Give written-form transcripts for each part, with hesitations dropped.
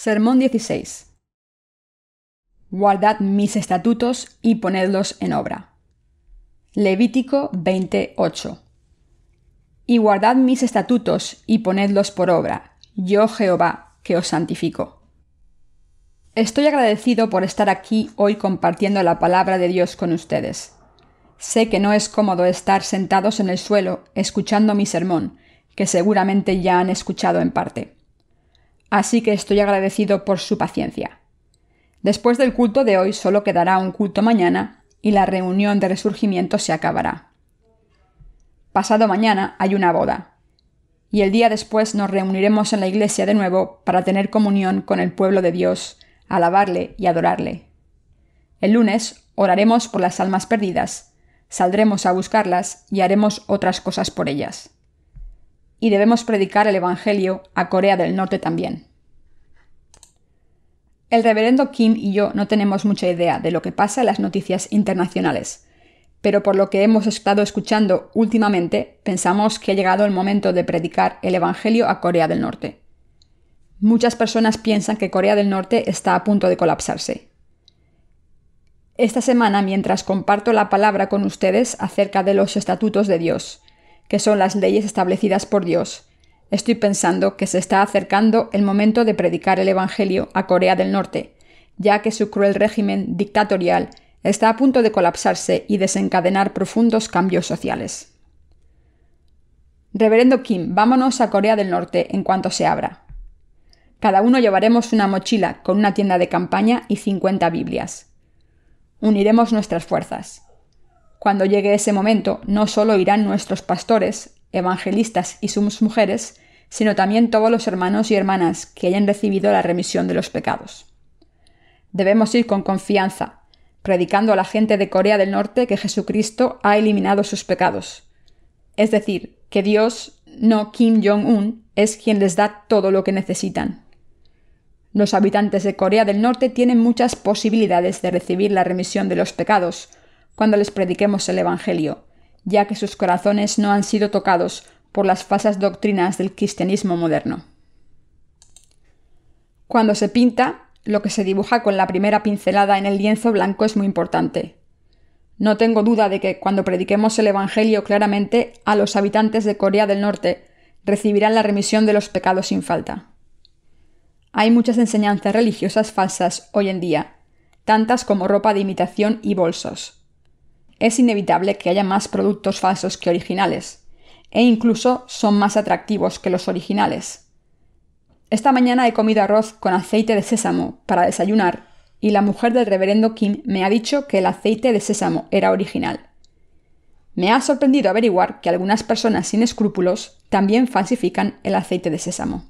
Sermón 16. Guardad mis estatutos y ponedlos en obra. Levítico 28. Y guardad mis estatutos y ponedlos por obra, yo Jehová, que os santifico. Estoy agradecido por estar aquí hoy compartiendo la palabra de Dios con ustedes. Sé que no es cómodo estar sentados en el suelo escuchando mi sermón, que seguramente ya han escuchado en parte. Así que estoy agradecido por su paciencia. Después del culto de hoy solo quedará un culto mañana y la reunión de resurgimiento se acabará. Pasado mañana hay una boda, y el día después nos reuniremos en la iglesia de nuevo para tener comunión con el pueblo de Dios, alabarle y adorarle. El lunes oraremos por las almas perdidas, saldremos a buscarlas y haremos otras cosas por ellas. Y debemos predicar el Evangelio a Corea del Norte también. El reverendo Kim y yo no tenemos mucha idea de lo que pasa en las noticias internacionales, pero por lo que hemos estado escuchando últimamente, pensamos que ha llegado el momento de predicar el Evangelio a Corea del Norte. Muchas personas piensan que Corea del Norte está a punto de colapsarse. Esta semana, mientras comparto la palabra con ustedes acerca de los estatutos de Dios, que son las leyes establecidas por Dios, estoy pensando que se está acercando el momento de predicar el Evangelio a Corea del Norte, ya que su cruel régimen dictatorial está a punto de colapsarse y desencadenar profundos cambios sociales. Reverendo Kim, vámonos a Corea del Norte en cuanto se abra. Cada uno llevaremos una mochila con una tienda de campaña y 50 Biblias. Uniremos nuestras fuerzas. Cuando llegue ese momento, no solo irán nuestros pastores, evangelistas y sus mujeres, sino también todos los hermanos y hermanas que hayan recibido la remisión de los pecados. Debemos ir con confianza, predicando a la gente de Corea del Norte que Jesucristo ha eliminado sus pecados. Es decir, que Dios, no Kim Jong-un, es quien les da todo lo que necesitan. Los habitantes de Corea del Norte tienen muchas posibilidades de recibir la remisión de los pecados cuando les prediquemos el Evangelio, ya que sus corazones no han sido tocados por las falsas doctrinas del cristianismo moderno. Cuando se pinta, lo que se dibuja con la primera pincelada en el lienzo blanco es muy importante. No tengo duda de que cuando prediquemos el Evangelio claramente a los habitantes de Corea del Norte, recibirán la remisión de los pecados sin falta. Hay muchas enseñanzas religiosas falsas hoy en día, tantas como ropa de imitación y bolsos. Es inevitable que haya más productos falsos que originales, e incluso son más atractivos que los originales. Esta mañana he comido arroz con aceite de sésamo para desayunar, y la mujer del reverendo Kim me ha dicho que el aceite de sésamo era original. Me ha sorprendido averiguar que algunas personas sin escrúpulos también falsifican el aceite de sésamo.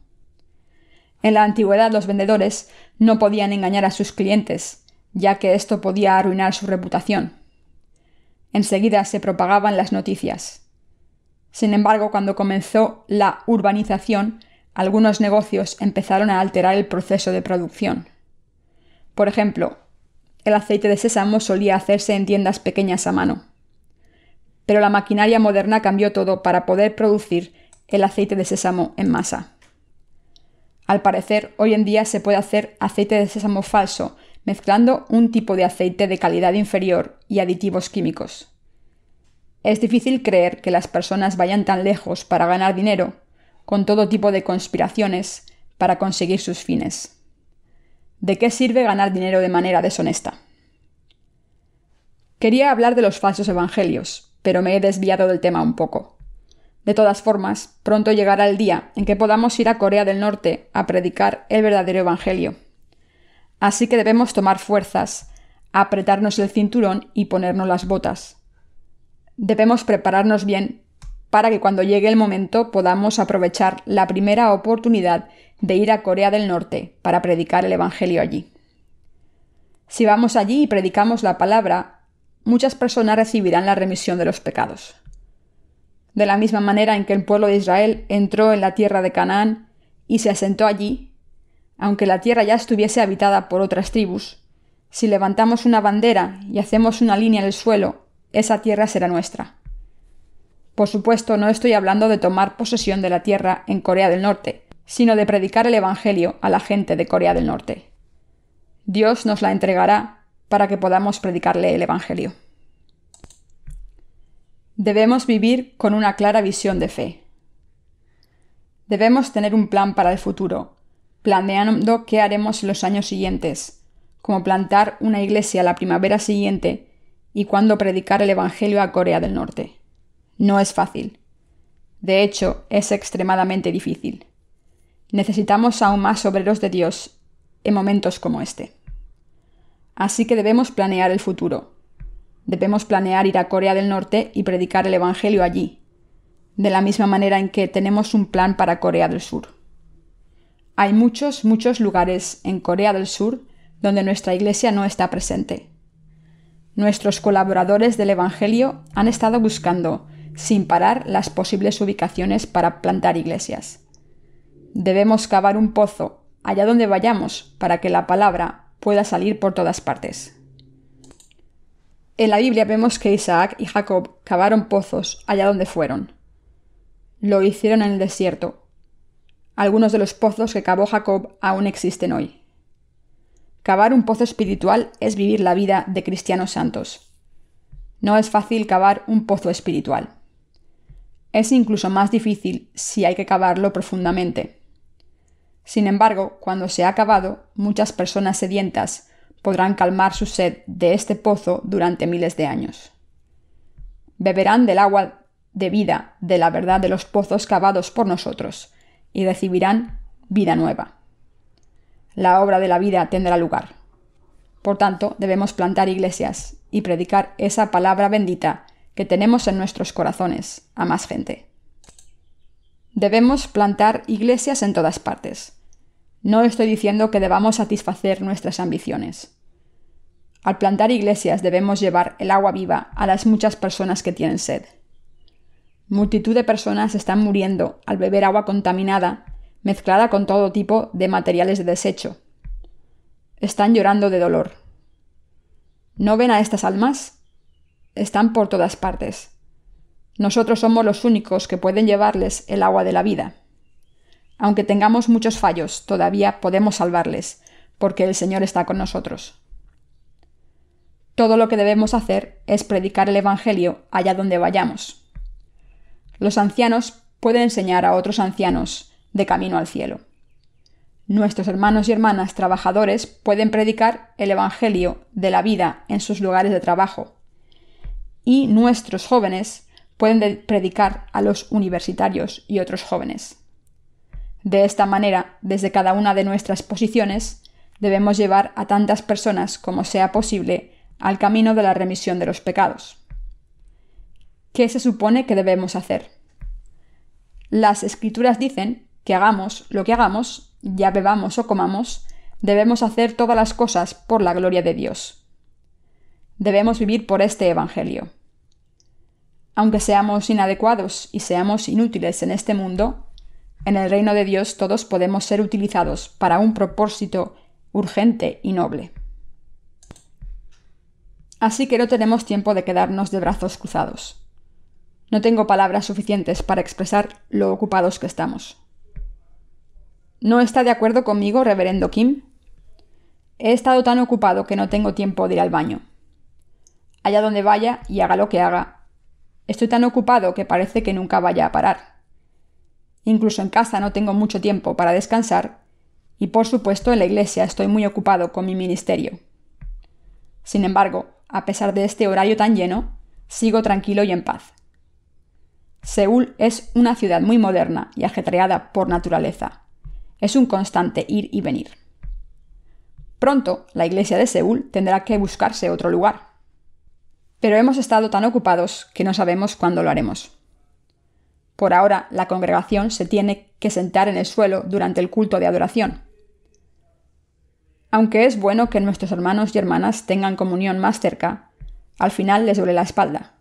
En la antigüedad los vendedores no podían engañar a sus clientes, ya que esto podía arruinar su reputación. Enseguida se propagaban las noticias. Sin embargo, cuando comenzó la urbanización, algunos negocios empezaron a alterar el proceso de producción. Por ejemplo, el aceite de sésamo solía hacerse en tiendas pequeñas a mano. Pero la maquinaria moderna cambió todo para poder producir el aceite de sésamo en masa. Al parecer, hoy en día se puede hacer aceite de sésamo falso, mezclando un tipo de aceite de calidad inferior y aditivos químicos. Es difícil creer que las personas vayan tan lejos para ganar dinero, con todo tipo de conspiraciones, para conseguir sus fines. ¿De qué sirve ganar dinero de manera deshonesta? Quería hablar de los falsos evangelios, pero me he desviado del tema un poco. De todas formas, pronto llegará el día en que podamos ir a Corea del Norte a predicar el verdadero evangelio. Así que debemos tomar fuerzas, apretarnos el cinturón y ponernos las botas. Debemos prepararnos bien para que cuando llegue el momento podamos aprovechar la primera oportunidad de ir a Corea del Norte para predicar el Evangelio allí. Si vamos allí y predicamos la palabra, muchas personas recibirán la remisión de los pecados. De la misma manera en que el pueblo de Israel entró en la tierra de Canaán y se asentó allí, aunque la tierra ya estuviese habitada por otras tribus, si levantamos una bandera y hacemos una línea en el suelo, esa tierra será nuestra. Por supuesto, no estoy hablando de tomar posesión de la tierra en Corea del Norte, sino de predicar el Evangelio a la gente de Corea del Norte. Dios nos la entregará para que podamos predicarle el Evangelio. Debemos vivir con una clara visión de fe. Debemos tener un plan para el futuro, planeando qué haremos en los años siguientes, como plantar una iglesia la primavera siguiente y cuándo predicar el Evangelio a Corea del Norte. No es fácil. De hecho, es extremadamente difícil. Necesitamos aún más obreros de Dios en momentos como este. Así que debemos planear el futuro. Debemos planear ir a Corea del Norte y predicar el Evangelio allí, de la misma manera en que tenemos un plan para Corea del Sur. Hay muchos lugares en Corea del Sur donde nuestra iglesia no está presente. Nuestros colaboradores del Evangelio han estado buscando, sin parar, las posibles ubicaciones para plantar iglesias. Debemos cavar un pozo allá donde vayamos para que la palabra pueda salir por todas partes. En la Biblia vemos que Isaac y Jacob cavaron pozos allá donde fueron. Lo hicieron en el desierto. Algunos de los pozos que cavó Jacob aún existen hoy. Cavar un pozo espiritual es vivir la vida de cristianos santos. No es fácil cavar un pozo espiritual. Es incluso más difícil si hay que cavarlo profundamente. Sin embargo, cuando se ha cavado, muchas personas sedientas podrán calmar su sed de este pozo durante miles de años. Beberán del agua de vida de la verdad de los pozos cavados por nosotros y recibirán vida nueva. La obra de la vida tendrá lugar. Por tanto, debemos plantar iglesias y predicar esa palabra bendita que tenemos en nuestros corazones a más gente. Debemos plantar iglesias en todas partes. No estoy diciendo que debamos satisfacer nuestras ambiciones. Al plantar iglesias debemos llevar el agua viva a las muchas personas que tienen sed. Multitud de personas están muriendo al beber agua contaminada, mezclada con todo tipo de materiales de desecho. Están llorando de dolor. ¿No ven a estas almas? Están por todas partes. Nosotros somos los únicos que pueden llevarles el agua de la vida. Aunque tengamos muchos fallos, todavía podemos salvarles, porque el Señor está con nosotros. Todo lo que debemos hacer es predicar el Evangelio allá donde vayamos. Los ancianos pueden enseñar a otros ancianos de camino al cielo. Nuestros hermanos y hermanas trabajadores pueden predicar el Evangelio de la vida en sus lugares de trabajo. Y nuestros jóvenes pueden predicar a los universitarios y otros jóvenes. De esta manera, desde cada una de nuestras posiciones, debemos llevar a tantas personas como sea posible al camino de la remisión de los pecados. ¿Qué se supone que debemos hacer? Las Escrituras dicen que hagamos lo que hagamos, ya bebamos o comamos, debemos hacer todas las cosas por la gloria de Dios. Debemos vivir por este Evangelio. Aunque seamos inadecuados y seamos inútiles en este mundo, en el reino de Dios todos podemos ser utilizados para un propósito urgente y noble. Así que no tenemos tiempo de quedarnos de brazos cruzados. No tengo palabras suficientes para expresar lo ocupados que estamos. ¿No está de acuerdo conmigo, reverendo Kim? He estado tan ocupado que no tengo tiempo de ir al baño. Allá donde vaya y haga lo que haga, estoy tan ocupado que parece que nunca vaya a parar. Incluso en casa no tengo mucho tiempo para descansar y, por supuesto, en la iglesia estoy muy ocupado con mi ministerio. Sin embargo, a pesar de este horario tan lleno, sigo tranquilo y en paz. Seúl es una ciudad muy moderna y ajetreada por naturaleza. Es un constante ir y venir. Pronto, la iglesia de Seúl tendrá que buscarse otro lugar. Pero hemos estado tan ocupados que no sabemos cuándo lo haremos. Por ahora, la congregación se tiene que sentar en el suelo durante el culto de adoración. Aunque es bueno que nuestros hermanos y hermanas tengan comunión más cerca, al final les duele la espalda.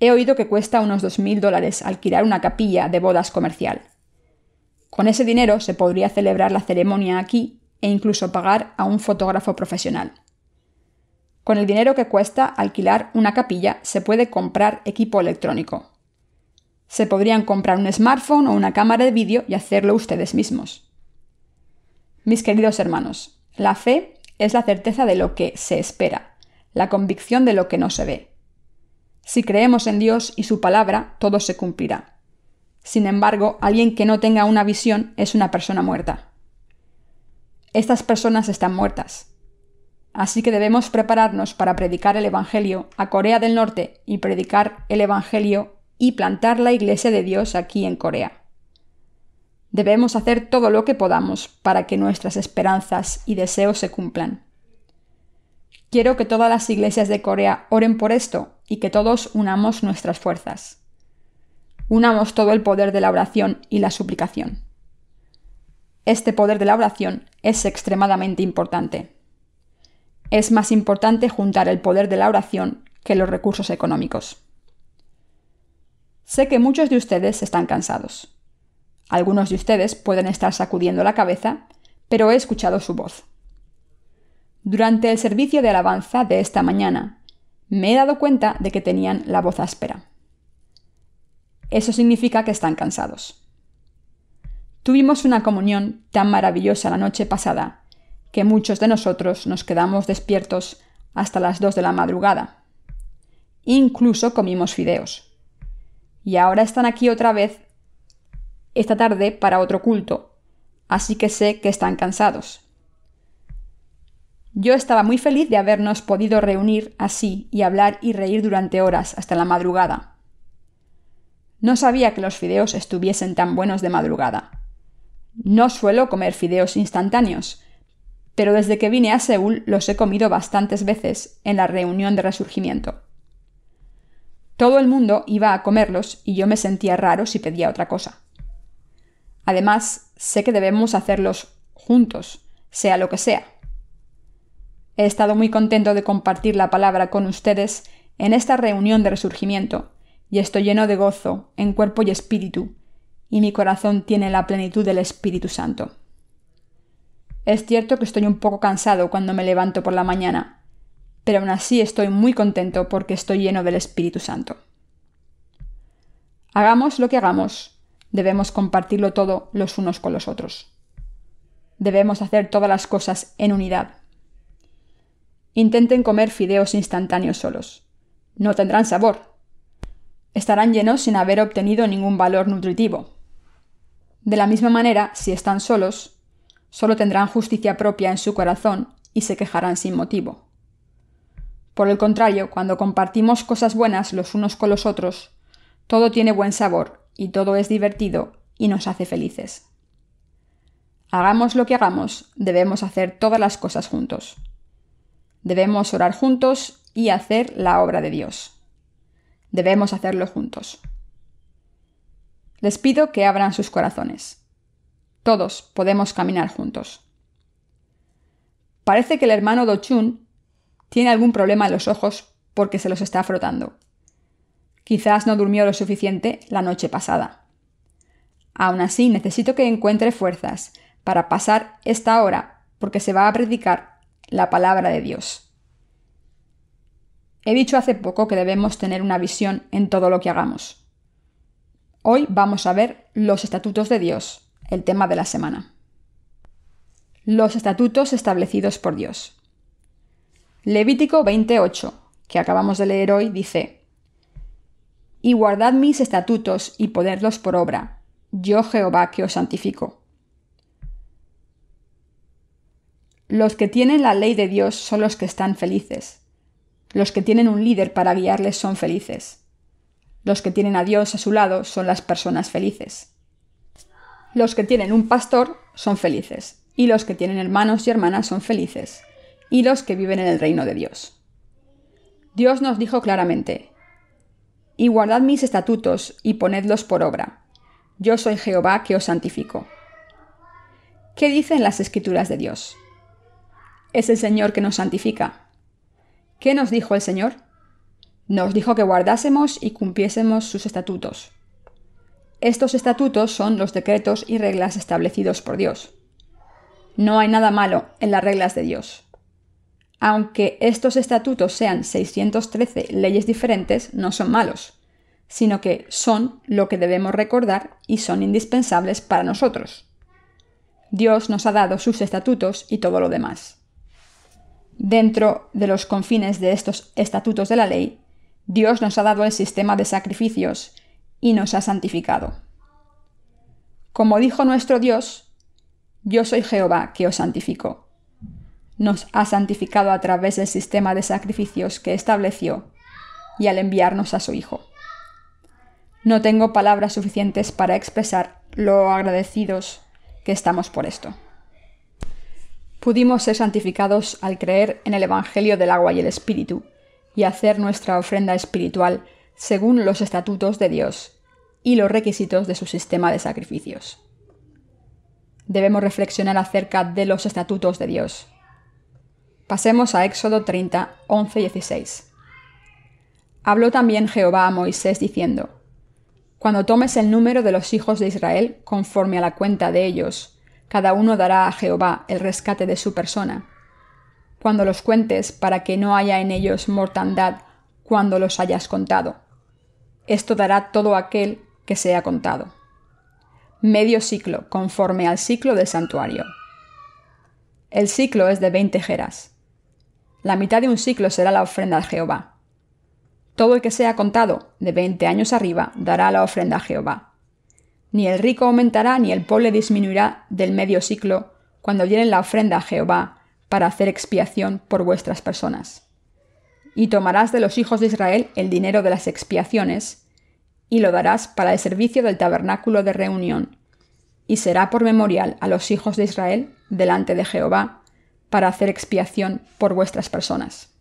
He oído que cuesta unos $2,000 alquilar una capilla de bodas comercial. Con ese dinero se podría celebrar la ceremonia aquí e incluso pagar a un fotógrafo profesional. Con el dinero que cuesta alquilar una capilla se puede comprar equipo electrónico. Se podrían comprar un smartphone o una cámara de vídeo y hacerlo ustedes mismos. Mis queridos hermanos, la fe es la certeza de lo que se espera, la convicción de lo que no se ve. Si creemos en Dios y su palabra, todo se cumplirá. Sin embargo, alguien que no tenga una visión es una persona muerta. Estas personas están muertas. Así que debemos prepararnos para predicar el Evangelio a Corea del Norte y predicar el Evangelio y plantar la Iglesia de Dios aquí en Corea. Debemos hacer todo lo que podamos para que nuestras esperanzas y deseos se cumplan. Quiero que todas las iglesias de Corea oren por esto y que todos unamos nuestras fuerzas. Unamos todo el poder de la oración y la suplicación. Este poder de la oración es extremadamente importante. Es más importante juntar el poder de la oración que los recursos económicos. Sé que muchos de ustedes están cansados. Algunos de ustedes pueden estar sacudiendo la cabeza, pero he escuchado su voz. Durante el servicio de alabanza de esta mañana, me he dado cuenta de que tenían la voz áspera. Eso significa que están cansados. Tuvimos una comunión tan maravillosa la noche pasada que muchos de nosotros nos quedamos despiertos hasta las 2 de la madrugada. Incluso comimos fideos. Y ahora están aquí otra vez esta tarde para otro culto, así que sé que están cansados. Yo estaba muy feliz de habernos podido reunir así y hablar y reír durante horas hasta la madrugada. No sabía que los fideos estuviesen tan buenos de madrugada. No suelo comer fideos instantáneos, pero desde que vine a Seúl los he comido bastantes veces en la reunión de resurgimiento. Todo el mundo iba a comerlos y yo me sentía raro si pedía otra cosa. Además, sé que debemos hacerlos juntos, sea lo que sea. He estado muy contento de compartir la palabra con ustedes en esta reunión de resurgimiento y estoy lleno de gozo en cuerpo y espíritu, y mi corazón tiene la plenitud del Espíritu Santo. Es cierto que estoy un poco cansado cuando me levanto por la mañana, pero aún así estoy muy contento porque estoy lleno del Espíritu Santo. Hagamos lo que hagamos, debemos compartirlo todo los unos con los otros. Debemos hacer todas las cosas en unidad. Intenten comer fideos instantáneos solos. No tendrán sabor. Estarán llenos sin haber obtenido ningún valor nutritivo. De la misma manera, si están solos, solo tendrán justicia propia en su corazón y se quejarán sin motivo. Por el contrario, cuando compartimos cosas buenas los unos con los otros, todo tiene buen sabor y todo es divertido y nos hace felices. Hagamos lo que hagamos, debemos hacer todas las cosas juntos. Debemos orar juntos y hacer la obra de Dios. Debemos hacerlo juntos. Les pido que abran sus corazones. Todos podemos caminar juntos. Parece que el hermano Do-chun tiene algún problema en los ojos porque se los está frotando. Quizás no durmió lo suficiente la noche pasada. Aún así, necesito que encuentre fuerzas para pasar esta hora porque se va a predicar la palabra de Dios. He dicho hace poco que debemos tener una visión en todo lo que hagamos. Hoy vamos a ver los estatutos de Dios, el tema de la semana. Los estatutos establecidos por Dios. Levítico 28, que acabamos de leer hoy, dice: «Y guardad mis estatutos y ponedlos por obra, yo Jehová que os santifico». Los que tienen la ley de Dios son los que están felices. Los que tienen un líder para guiarles son felices. Los que tienen a Dios a su lado son las personas felices. Los que tienen un pastor son felices. Y los que tienen hermanos y hermanas son felices. Y los que viven en el reino de Dios. Dios nos dijo claramente: «Y guardad mis estatutos y ponedlos por obra. Yo soy Jehová que os santifico». ¿Qué dicen las Escrituras de Dios? Es el Señor que nos santifica. ¿Qué nos dijo el Señor? Nos dijo que guardásemos y cumpliésemos sus estatutos. Estos estatutos son los decretos y reglas establecidos por Dios. No hay nada malo en las reglas de Dios. Aunque estos estatutos sean 613 leyes diferentes, no son malos. sino que son lo que debemos recordar y son indispensables para nosotros. Dios nos ha dado sus estatutos y todo lo demás. Dentro de los confines de estos estatutos de la ley, Dios nos ha dado el sistema de sacrificios y nos ha santificado. Como dijo nuestro Dios, yo soy Jehová que os santifico. Nos ha santificado a través del sistema de sacrificios que estableció y al enviarnos a su Hijo. No tengo palabras suficientes para expresar lo agradecidos que estamos por esto. Pudimos ser santificados al creer en el Evangelio del agua y el Espíritu y hacer nuestra ofrenda espiritual según los estatutos de Dios y los requisitos de su sistema de sacrificios. Debemos reflexionar acerca de los estatutos de Dios. Pasemos a Éxodo 30, 11 y 16. Habló también Jehová a Moisés diciendo: Cuando tomes el número de los hijos de Israel, conforme a la cuenta de ellos, cada uno dará a Jehová el rescate de su persona. Cuando los cuentes, para que no haya en ellos mortandad cuando los hayas contado. Esto dará todo aquel que sea contado. Medio siclo, conforme al siclo del santuario. El siclo es de 20 geras. La mitad de un siclo será la ofrenda a Jehová. Todo el que sea contado, de 20 años arriba, dará la ofrenda a Jehová. Ni el rico aumentará, ni el pobre disminuirá del medio siclo, cuando llenen la ofrenda a Jehová, para hacer expiación por vuestras personas. Y tomarás de los hijos de Israel el dinero de las expiaciones, y lo darás para el servicio del tabernáculo de reunión, y será por memorial a los hijos de Israel delante de Jehová, para hacer expiación por vuestras personas.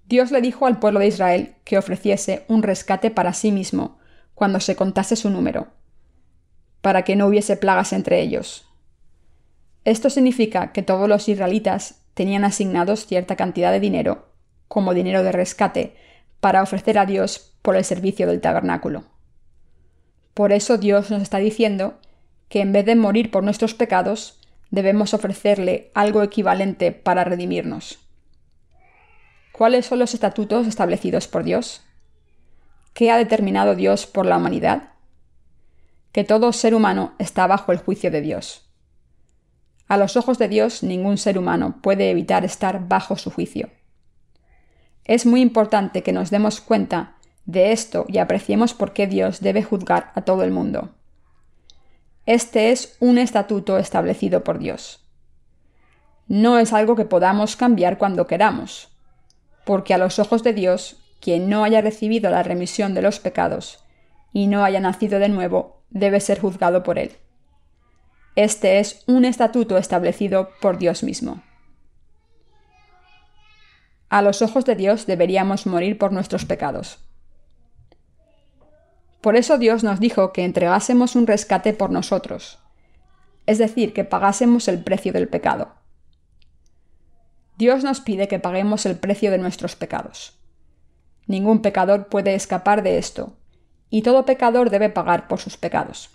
Dios le dijo al pueblo de Israel que ofreciese un rescate para sí mismo cuando se contase su número, para que no hubiese plagas entre ellos. Esto significa que todos los israelitas tenían asignados cierta cantidad de dinero, como dinero de rescate, para ofrecer a Dios por el servicio del tabernáculo. Por eso Dios nos está diciendo que en vez de morir por nuestros pecados, debemos ofrecerle algo equivalente para redimirnos. ¿Cuáles son los estatutos establecidos por Dios? ¿Qué ha determinado Dios por la humanidad? Que todo ser humano está bajo el juicio de Dios. A los ojos de Dios, ningún ser humano puede evitar estar bajo su juicio. Es muy importante que nos demos cuenta de esto y apreciemos por qué Dios debe juzgar a todo el mundo. Este es un estatuto establecido por Dios. No es algo que podamos cambiar cuando queramos, porque a los ojos de Dios, quien no haya recibido la remisión de los pecados y no haya nacido de nuevo, debe ser juzgado por él. Este es un estatuto establecido por Dios mismo. A los ojos de Dios deberíamos morir por nuestros pecados. Por eso Dios nos dijo que entregásemos un rescate por nosotros, es decir, que pagásemos el precio del pecado. Dios nos pide que paguemos el precio de nuestros pecados. Ningún pecador puede escapar de esto, y todo pecador debe pagar por sus pecados.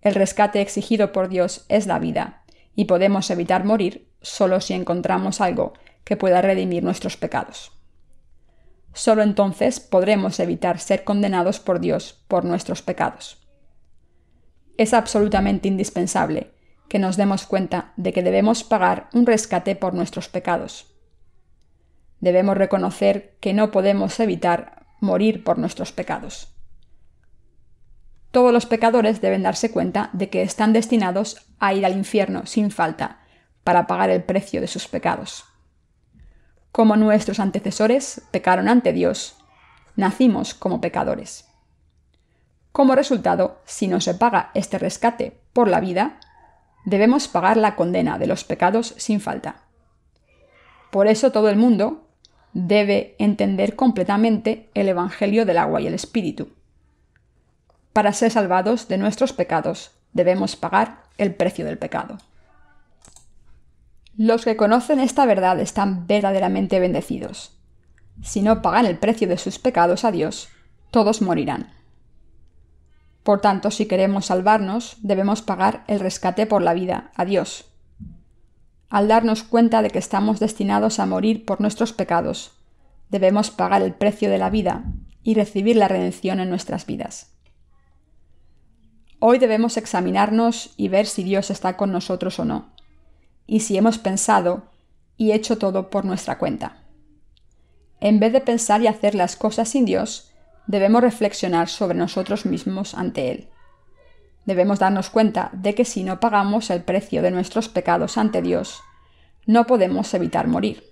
El rescate exigido por Dios es la vida, y podemos evitar morir solo si encontramos algo que pueda redimir nuestros pecados. Solo entonces podremos evitar ser condenados por Dios por nuestros pecados. Es absolutamente indispensable que nos demos cuenta de que debemos pagar un rescate por nuestros pecados. Debemos reconocer que no podemos evitar morir por nuestros pecados. Todos los pecadores deben darse cuenta de que están destinados a ir al infierno sin falta para pagar el precio de sus pecados. Como nuestros antecesores pecaron ante Dios, nacimos como pecadores. Como resultado, si no se paga este rescate por la vida, debemos pagar la condena de los pecados sin falta. Por eso todo el mundo debe entender completamente el Evangelio del agua y el Espíritu. Para ser salvados de nuestros pecados, debemos pagar el precio del pecado. Los que conocen esta verdad están verdaderamente bendecidos. Si no pagan el precio de sus pecados a Dios, todos morirán. Por tanto, si queremos salvarnos, debemos pagar el rescate por la vida a Dios. Al darnos cuenta de que estamos destinados a morir por nuestros pecados, debemos pagar el precio de la vida y recibir la redención en nuestras vidas. Hoy debemos examinarnos y ver si Dios está con nosotros o no, y si hemos pensado y hecho todo por nuestra cuenta. En vez de pensar y hacer las cosas sin Dios, debemos reflexionar sobre nosotros mismos ante Él. Debemos darnos cuenta de que si no pagamos el precio de nuestros pecados ante Dios, no podemos evitar morir.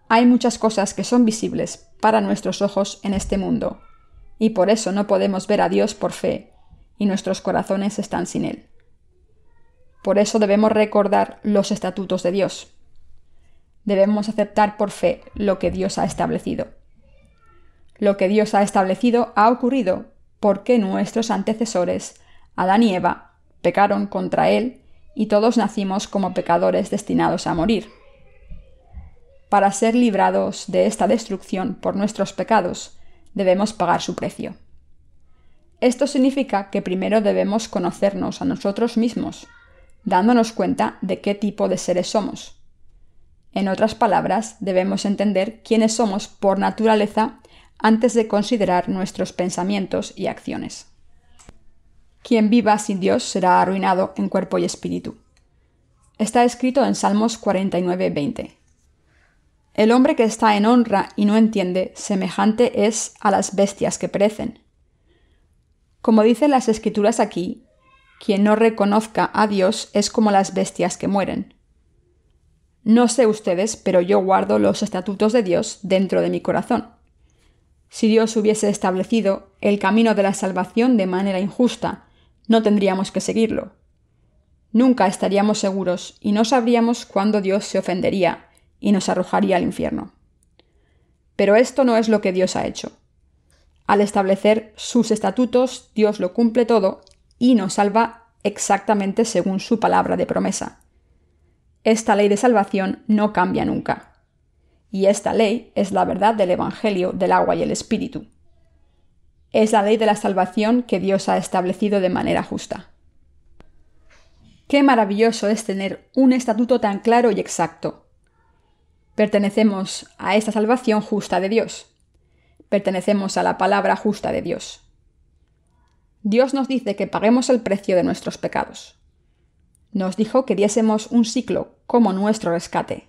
Hay muchas cosas que son visibles para nuestros ojos en este mundo, y por eso no podemos ver a Dios por fe, y nuestros corazones están sin Él. Por eso debemos recordar los estatutos de Dios. Debemos aceptar por fe lo que Dios ha establecido. Lo que Dios ha establecido ha ocurrido porque nuestros antecesores, Adán y Eva, pecaron contra Él y todos nacimos como pecadores destinados a morir. Para ser librados de esta destrucción por nuestros pecados, debemos pagar su precio. Esto significa que primero debemos conocernos a nosotros mismos, dándonos cuenta de qué tipo de seres somos. En otras palabras, debemos entender quiénes somos por naturaleza antes de considerar nuestros pensamientos y acciones. Quien viva sin Dios será arruinado en cuerpo y espíritu. Está escrito en Salmos 49:20. El hombre que está en honra y no entiende, semejante es a las bestias que perecen. Como dicen las Escrituras aquí, quien no reconozca a Dios es como las bestias que mueren. No sé ustedes, pero yo guardo los estatutos de Dios dentro de mi corazón. Si Dios hubiese establecido el camino de la salvación de manera injusta, no tendríamos que seguirlo. Nunca estaríamos seguros y no sabríamos cuándo Dios se ofendería y nos arrojaría al infierno. Pero esto no es lo que Dios ha hecho. Al establecer sus estatutos, Dios lo cumple todo y nos salva exactamente según su palabra de promesa. Esta ley de salvación no cambia nunca. Y esta ley es la verdad del Evangelio del agua y el Espíritu. Es la ley de la salvación que Dios ha establecido de manera justa. Qué maravilloso es tener un estatuto tan claro y exacto. Pertenecemos a esta salvación justa de Dios. Pertenecemos a la palabra justa de Dios. Dios nos dice que paguemos el precio de nuestros pecados. Nos dijo que diésemos un siclo como nuestro rescate.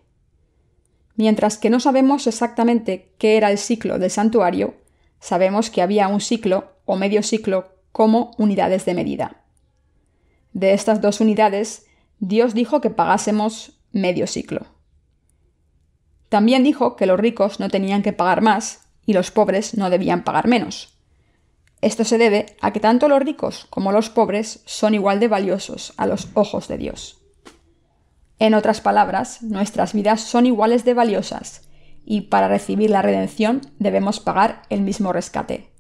Mientras que no sabemos exactamente qué era el siclo del santuario, sabemos que había un siclo o medio siclo como unidades de medida. De estas dos unidades, Dios dijo que pagásemos medio siclo. También dijo que los ricos no tenían que pagar más y los pobres no debían pagar menos. Esto se debe a que tanto los ricos como los pobres son igual de valiosos a los ojos de Dios. En otras palabras, nuestras vidas son iguales de valiosas y para recibir la redención debemos pagar el mismo rescate.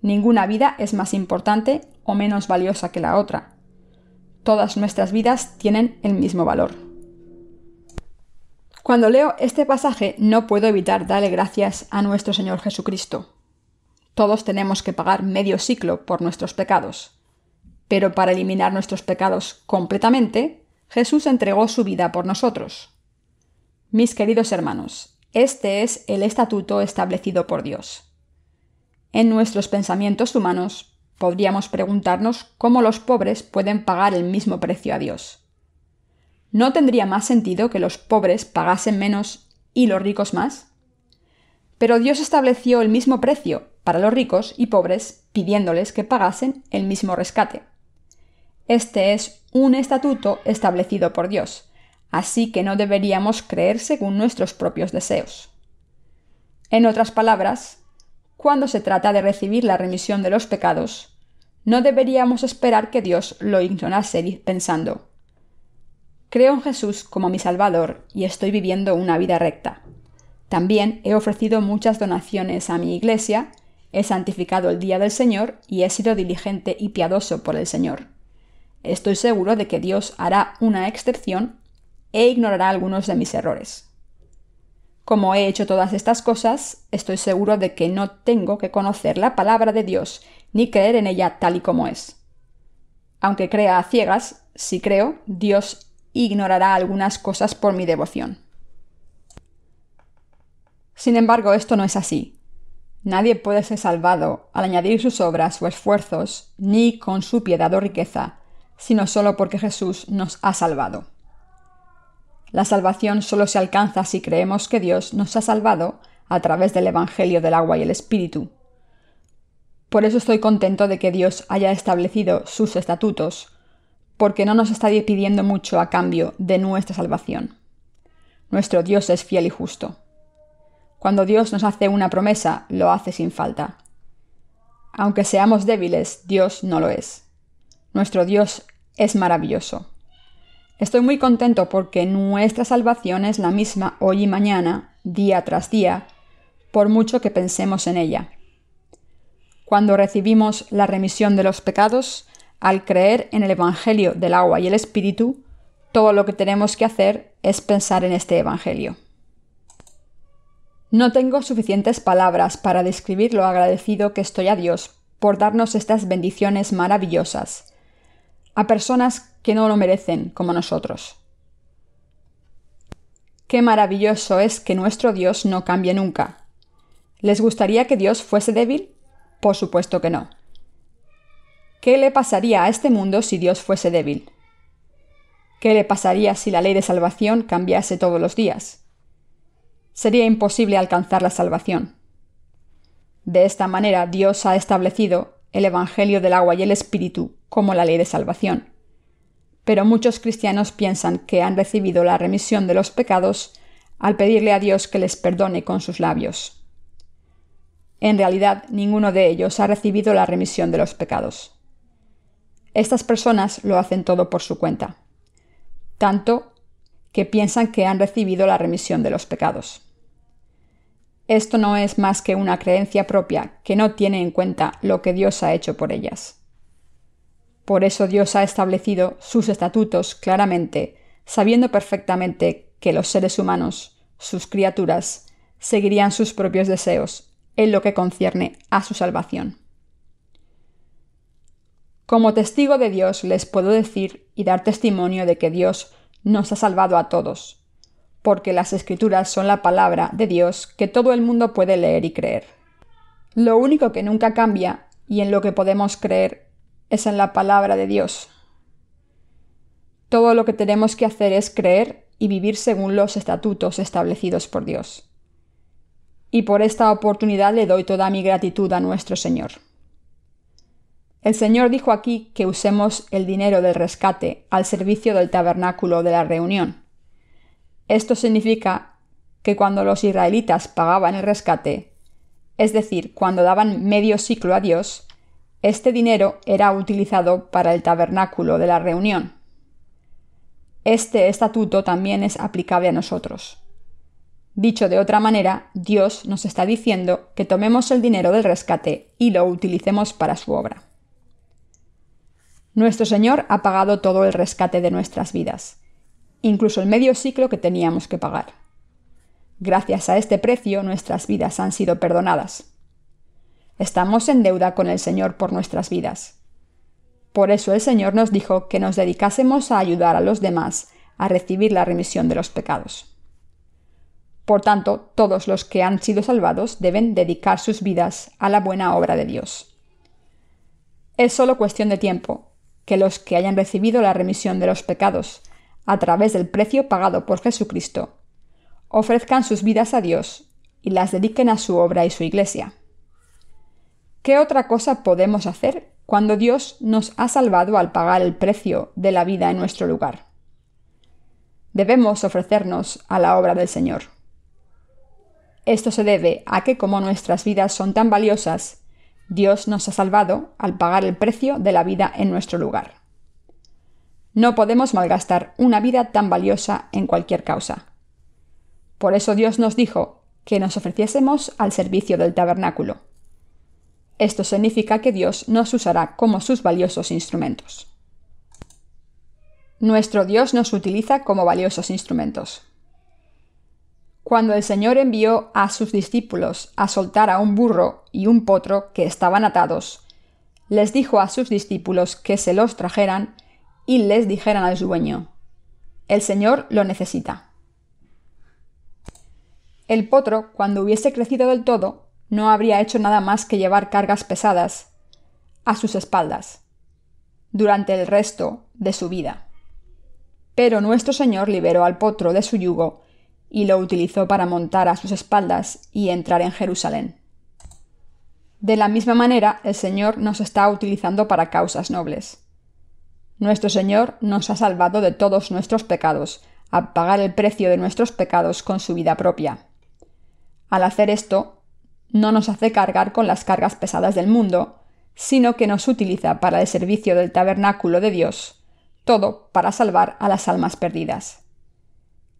Ninguna vida es más importante o menos valiosa que la otra. Todas nuestras vidas tienen el mismo valor. Cuando leo este pasaje no puedo evitar darle gracias a nuestro Señor Jesucristo. Todos tenemos que pagar medio siclo por nuestros pecados, pero para eliminar nuestros pecados completamente, Jesús entregó su vida por nosotros. Mis queridos hermanos, este es el estatuto establecido por Dios. En nuestros pensamientos humanos podríamos preguntarnos cómo los pobres pueden pagar el mismo precio a Dios. ¿No tendría más sentido que los pobres pagasen menos y los ricos más? Pero Dios estableció el mismo precio para los ricos y pobres, pidiéndoles que pagasen el mismo rescate. Este es un estatuto establecido por Dios, así que no deberíamos creer según nuestros propios deseos. En otras palabras, cuando se trata de recibir la remisión de los pecados, no deberíamos esperar que Dios lo ignorase pensando: creo en Jesús como mi Salvador y estoy viviendo una vida recta. También he ofrecido muchas donaciones a mi iglesia, he santificado el día del Señor y he sido diligente y piadoso por el Señor. Estoy seguro de que Dios hará una excepción e ignorará algunos de mis errores. Como he hecho todas estas cosas, estoy seguro de que no tengo que conocer la palabra de Dios ni creer en ella tal y como es. Aunque crea a ciegas, si creo, Dios ignorará algunas cosas por mi devoción. Sin embargo, esto no es así. Nadie puede ser salvado al añadir sus obras o esfuerzos, ni con su piedad o riqueza, sino solo porque Jesús nos ha salvado. La salvación solo se alcanza si creemos que Dios nos ha salvado a través del Evangelio del agua y el Espíritu. Por eso estoy contento de que Dios haya establecido sus estatutos, porque no nos está pidiendo mucho a cambio de nuestra salvación. Nuestro Dios es fiel y justo. Cuando Dios nos hace una promesa, lo hace sin falta. Aunque seamos débiles, Dios no lo es. Nuestro Dios es maravilloso. Estoy muy contento porque nuestra salvación es la misma hoy y mañana, día tras día, por mucho que pensemos en ella. Cuando recibimos la remisión de los pecados, al creer en el Evangelio del agua y el Espíritu, todo lo que tenemos que hacer es pensar en este Evangelio. No tengo suficientes palabras para describir lo agradecido que estoy a Dios por darnos estas bendiciones maravillosas, a personas que no lo merecen como nosotros. Qué maravilloso es que nuestro Dios no cambie nunca. ¿Les gustaría que Dios fuese débil? Por supuesto que no. ¿Qué le pasaría a este mundo si Dios fuese débil? ¿Qué le pasaría si la ley de salvación cambiase todos los días? Sería imposible alcanzar la salvación. De esta manera, Dios ha establecido el Evangelio del agua y el Espíritu como la ley de salvación. Pero muchos cristianos piensan que han recibido la remisión de los pecados al pedirle a Dios que les perdone con sus labios. En realidad, ninguno de ellos ha recibido la remisión de los pecados. Estas personas lo hacen todo por su cuenta, tanto que piensan que han recibido la remisión de los pecados. Esto no es más que una creencia propia que no tiene en cuenta lo que Dios ha hecho por ellas. Por eso Dios ha establecido sus estatutos claramente, sabiendo perfectamente que los seres humanos, sus criaturas, seguirían sus propios deseos en lo que concierne a su salvación. Como testigo de Dios les puedo decir y dar testimonio de que Dios nos ha salvado a todos, porque las Escrituras son la palabra de Dios que todo el mundo puede leer y creer. Lo único que nunca cambia y en lo que podemos creer es en la palabra de Dios. Todo lo que tenemos que hacer es creer y vivir según los estatutos establecidos por Dios. Y por esta oportunidad le doy toda mi gratitud a nuestro Señor. El Señor dijo aquí que usemos el dinero del rescate al servicio del tabernáculo de la reunión. Esto significa que cuando los israelitas pagaban el rescate, es decir, cuando daban medio siclo a Dios, este dinero era utilizado para el tabernáculo de la reunión. Este estatuto también es aplicable a nosotros. Dicho de otra manera, Dios nos está diciendo que tomemos el dinero del rescate y lo utilicemos para su obra. Nuestro Señor ha pagado todo el rescate de nuestras vidas, incluso el medio siclo que teníamos que pagar. Gracias a este precio, nuestras vidas han sido perdonadas. Estamos en deuda con el Señor por nuestras vidas. Por eso el Señor nos dijo que nos dedicásemos a ayudar a los demás a recibir la remisión de los pecados. Por tanto, todos los que han sido salvados deben dedicar sus vidas a la buena obra de Dios. Es solo cuestión de tiempo que los que hayan recibido la remisión de los pecados a través del precio pagado por Jesucristo ofrezcan sus vidas a Dios y las dediquen a su obra y su iglesia. ¿Qué otra cosa podemos hacer cuando Dios nos ha salvado al pagar el precio de la vida en nuestro lugar? Debemos ofrecernos a la obra del Señor. Esto se debe a que, como nuestras vidas son tan valiosas, Dios nos ha salvado al pagar el precio de la vida en nuestro lugar. No podemos malgastar una vida tan valiosa en cualquier causa. Por eso Dios nos dijo que nos ofreciésemos al servicio del tabernáculo. Esto significa que Dios nos usará como sus valiosos instrumentos. Nuestro Dios nos utiliza como valiosos instrumentos. Cuando el Señor envió a sus discípulos a soltar a un burro y un potro que estaban atados, les dijo a sus discípulos que se los trajeran y les dijeran al dueño: «El Señor lo necesita». El potro, cuando hubiese crecido del todo, no habría hecho nada más que llevar cargas pesadas a sus espaldas durante el resto de su vida. Pero nuestro Señor liberó al potro de su yugo y lo utilizó para montar a sus espaldas y entrar en Jerusalén. De la misma manera, el Señor nos está utilizando para causas nobles. Nuestro Señor nos ha salvado de todos nuestros pecados, al pagar el precio de nuestros pecados con su vida propia. Al hacer esto, no nos hace cargar con las cargas pesadas del mundo, sino que nos utiliza para el servicio del tabernáculo de Dios, todo para salvar a las almas perdidas.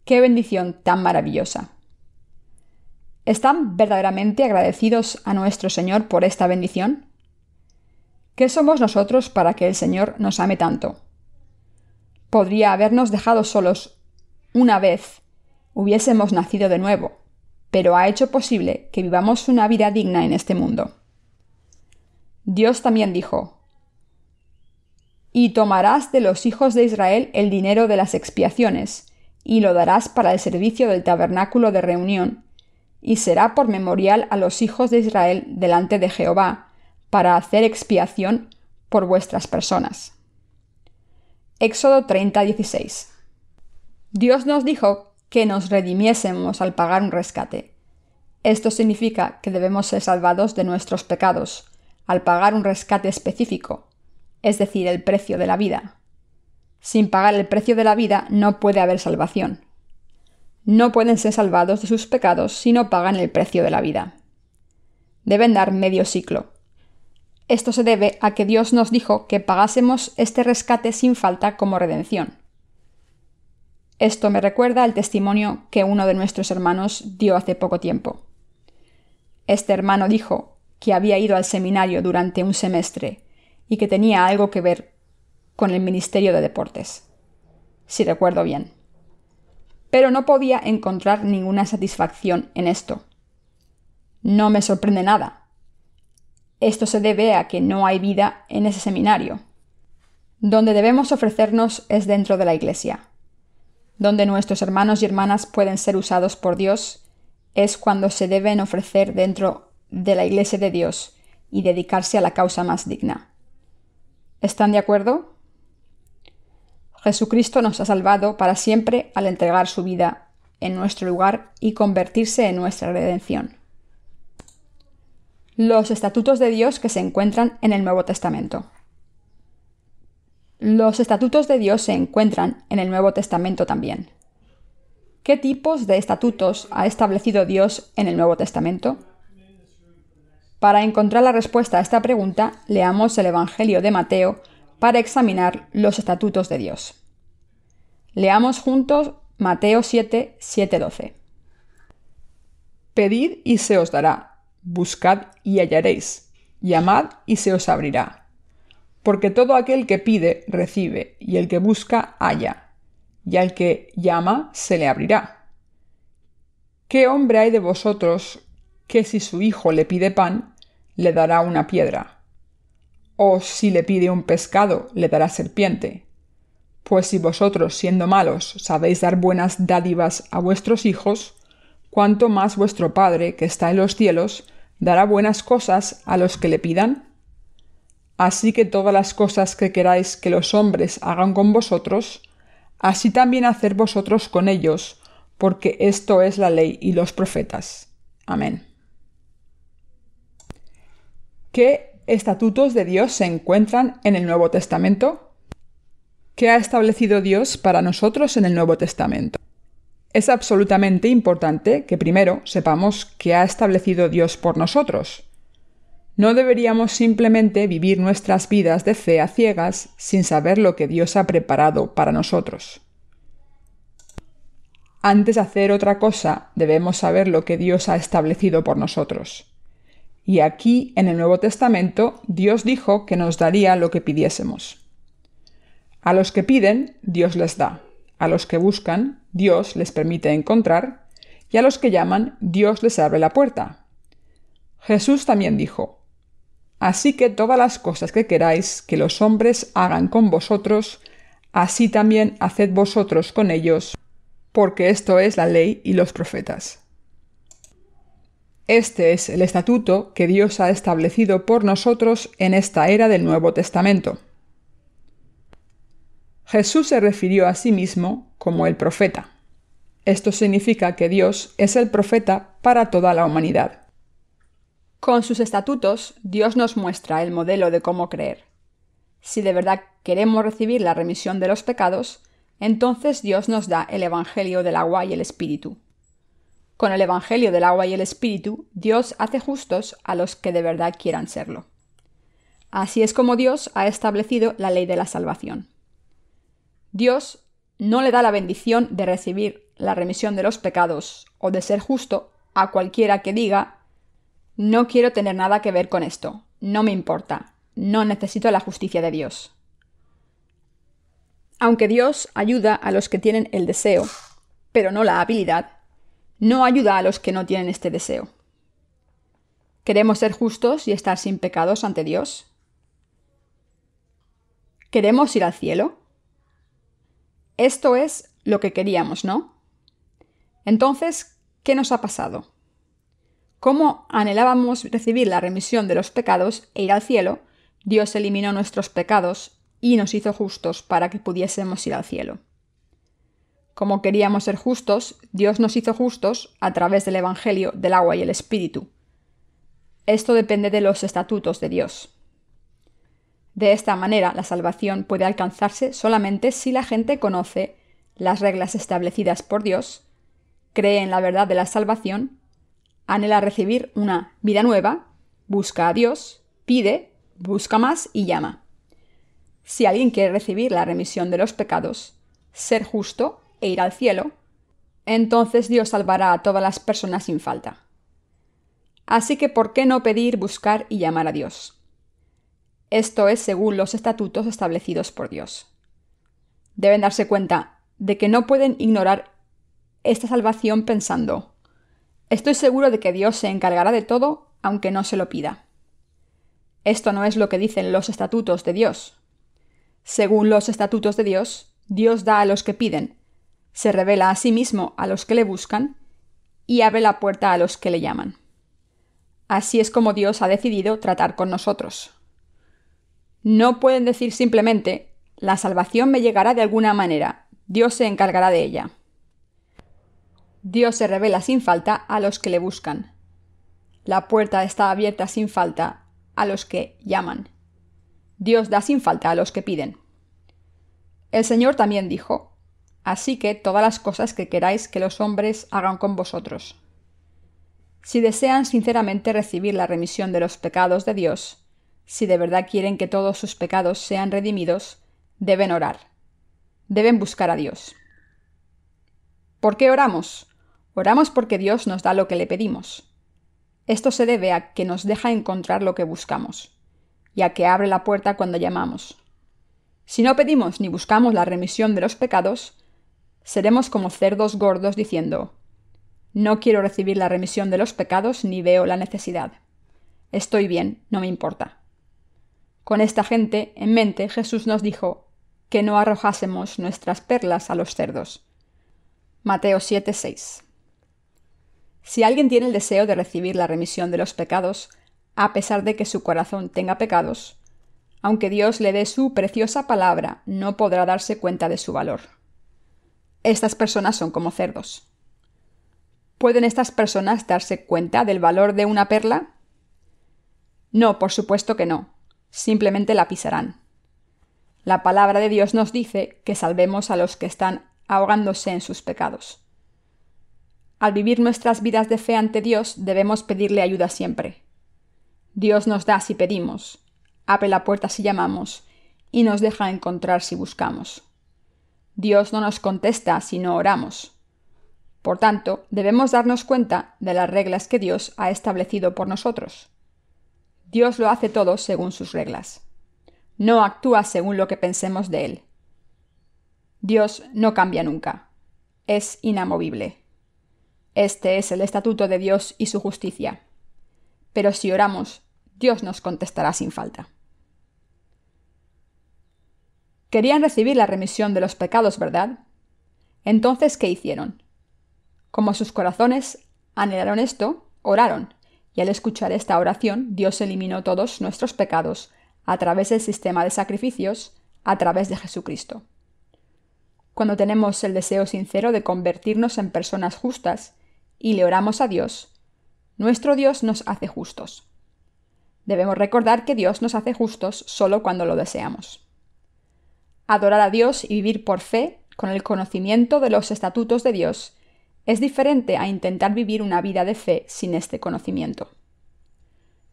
¡Qué bendición tan maravillosa! ¿Están verdaderamente agradecidos a nuestro Señor por esta bendición? ¿Qué somos nosotros para que el Señor nos ame tanto? Podría habernos dejado solos una vez hubiésemos nacido de nuevo, pero ha hecho posible que vivamos una vida digna en este mundo. Dios también dijo: «Y tomarás de los hijos de Israel el dinero de las expiaciones, y lo darás para el servicio del tabernáculo de reunión, y será por memorial a los hijos de Israel delante de Jehová, para hacer expiación por vuestras personas». Éxodo 30:16. Dios nos dijo que nos redimiésemos al pagar un rescate. Esto significa que debemos ser salvados de nuestros pecados, al pagar un rescate específico, es decir, el precio de la vida. Sin pagar el precio de la vida no puede haber salvación. No pueden ser salvados de sus pecados si no pagan el precio de la vida. Deben dar medio ciclo. Esto se debe a que Dios nos dijo que pagásemos este rescate sin falta como redención. Esto me recuerda al testimonio que uno de nuestros hermanos dio hace poco tiempo. Este hermano dijo que había ido al seminario durante un semestre y que tenía algo que ver con el Ministerio de Deportes, si recuerdo bien. Pero no podía encontrar ninguna satisfacción en esto. No me sorprende nada. Esto se debe a que no hay vida en ese seminario. Donde debemos ofrecernos es dentro de la Iglesia. Donde nuestros hermanos y hermanas pueden ser usados por Dios es cuando se deben ofrecer dentro de la Iglesia de Dios y dedicarse a la causa más digna. ¿Están de acuerdo? Jesucristo nos ha salvado para siempre al entregar su vida en nuestro lugar y convertirse en nuestra redención. Los estatutos de Dios que se encuentran en el Nuevo Testamento. Los estatutos de Dios se encuentran en el Nuevo Testamento también. ¿Qué tipos de estatutos ha establecido Dios en el Nuevo Testamento? Para encontrar la respuesta a esta pregunta, leamos el Evangelio de Mateo para examinar los estatutos de Dios. Leamos juntos Mateo 7, 7-12. Pedid y se os dará, buscad y hallaréis, llamad y se os abrirá. Porque todo aquel que pide, recibe, y el que busca, halla, y al que llama, se le abrirá. ¿Qué hombre hay de vosotros que si su hijo le pide pan, le dará una piedra? ¿O si le pide un pescado, le dará serpiente? Pues si vosotros, siendo malos, sabéis dar buenas dádivas a vuestros hijos, ¿cuánto más vuestro Padre, que está en los cielos, dará buenas cosas a los que le pidan? Así que todas las cosas que queráis que los hombres hagan con vosotros, así también haced vosotros con ellos, porque esto es la ley y los profetas. Amén. ¿Qué estatutos de Dios se encuentran en el Nuevo Testamento? ¿Qué ha establecido Dios para nosotros en el Nuevo Testamento? Es absolutamente importante que primero sepamos qué ha establecido Dios por nosotros. No deberíamos simplemente vivir nuestras vidas de fe a ciegas sin saber lo que Dios ha preparado para nosotros. Antes de hacer otra cosa, debemos saber lo que Dios ha establecido por nosotros. Y aquí, en el Nuevo Testamento, Dios dijo que nos daría lo que pidiésemos. A los que piden, Dios les da. A los que buscan, Dios les permite encontrar. Y a los que llaman, Dios les abre la puerta. Jesús también dijo: «Así que todas las cosas que queráis que los hombres hagan con vosotros, así también haced vosotros con ellos, porque esto es la ley y los profetas». Este es el estatuto que Dios ha establecido por nosotros en esta era del Nuevo Testamento. Jesús se refirió a sí mismo como el profeta. Esto significa que Dios es el profeta para toda la humanidad. Con sus estatutos, Dios nos muestra el modelo de cómo creer. Si de verdad queremos recibir la remisión de los pecados, entonces Dios nos da el Evangelio del agua y el Espíritu. Con el Evangelio del agua y el Espíritu, Dios hace justos a los que de verdad quieran serlo. Así es como Dios ha establecido la ley de la salvación. Dios no le da la bendición de recibir la remisión de los pecados o de ser justo a cualquiera que diga: no quiero tener nada que ver con esto, no me importa, no necesito la justicia de Dios. Aunque Dios ayuda a los que tienen el deseo, pero no la habilidad, no ayuda a los que no tienen este deseo. ¿Queremos ser justos y estar sin pecados ante Dios? ¿Queremos ir al cielo? Esto es lo que queríamos, ¿no? Entonces, ¿qué nos ha pasado? Como anhelábamos recibir la remisión de los pecados e ir al cielo, Dios eliminó nuestros pecados y nos hizo justos para que pudiésemos ir al cielo. Como queríamos ser justos, Dios nos hizo justos a través del Evangelio del agua y el Espíritu. Esto depende de los estatutos de Dios. De esta manera, la salvación puede alcanzarse solamente si la gente conoce las reglas establecidas por Dios, cree en la verdad de la salvación, anhela recibir una vida nueva, busca a Dios, pide, busca más y llama. Si alguien quiere recibir la remisión de los pecados, ser justo e ir al cielo, entonces Dios salvará a todas las personas sin falta. Así que, ¿por qué no pedir, buscar y llamar a Dios? Esto es según los estatutos establecidos por Dios. Deben darse cuenta de que no pueden ignorar esta salvación pensando: estoy seguro de que Dios se encargará de todo aunque no se lo pida. Esto no es lo que dicen los estatutos de Dios. Según los estatutos de Dios, Dios da a los que piden, se revela a sí mismo a los que le buscan y abre la puerta a los que le llaman. Así es como Dios ha decidido tratar con nosotros. No pueden decir simplemente: la salvación me llegará de alguna manera, Dios se encargará de ella. Dios se revela sin falta a los que le buscan. La puerta está abierta sin falta a los que llaman. Dios da sin falta a los que piden. El Señor también dijo: así que todas las cosas que queráis que los hombres hagan con vosotros. Si desean sinceramente recibir la remisión de los pecados de Dios, si de verdad quieren que todos sus pecados sean redimidos, deben orar. Deben buscar a Dios. ¿Por qué oramos? Oramos porque Dios nos da lo que le pedimos. Esto se debe a que nos deja encontrar lo que buscamos, y a que abre la puerta cuando llamamos. Si no pedimos ni buscamos la remisión de los pecados, seremos como cerdos gordos diciendo: no quiero recibir la remisión de los pecados ni veo la necesidad. Estoy bien, no me importa. Con esta gente en mente, Jesús nos dijo que no arrojásemos nuestras perlas a los cerdos. Mateo 7:6. Si alguien tiene el deseo de recibir la remisión de los pecados, a pesar de que su corazón tenga pecados, aunque Dios le dé su preciosa palabra, no podrá darse cuenta de su valor. Estas personas son como cerdos. ¿Pueden estas personas darse cuenta del valor de una perla? No, por supuesto que no. Simplemente la pisarán. La palabra de Dios nos dice que salvemos a los que están ahogándose en sus pecados. Al vivir nuestras vidas de fe ante Dios, debemos pedirle ayuda siempre. Dios nos da si pedimos, abre la puerta si llamamos, y nos deja encontrar si buscamos. Dios no nos contesta si no oramos. Por tanto, debemos darnos cuenta de las reglas que Dios ha establecido por nosotros. Dios lo hace todo según sus reglas. No actúa según lo que pensemos de Él. Dios no cambia nunca. Es inamovible. Este es el estatuto de Dios y su justicia. Pero si oramos, Dios nos contestará sin falta. Querían recibir la remisión de los pecados, ¿verdad? Entonces, ¿qué hicieron? Como sus corazones anhelaron esto, oraron, y al escuchar esta oración, Dios eliminó todos nuestros pecados a través del sistema de sacrificios, a través de Jesucristo. Cuando tenemos el deseo sincero de convertirnos en personas justas y le oramos a Dios, nuestro Dios nos hace justos. Debemos recordar que Dios nos hace justos solo cuando lo deseamos. Adorar a Dios y vivir por fe, con el conocimiento de los estatutos de Dios, es diferente a intentar vivir una vida de fe sin este conocimiento.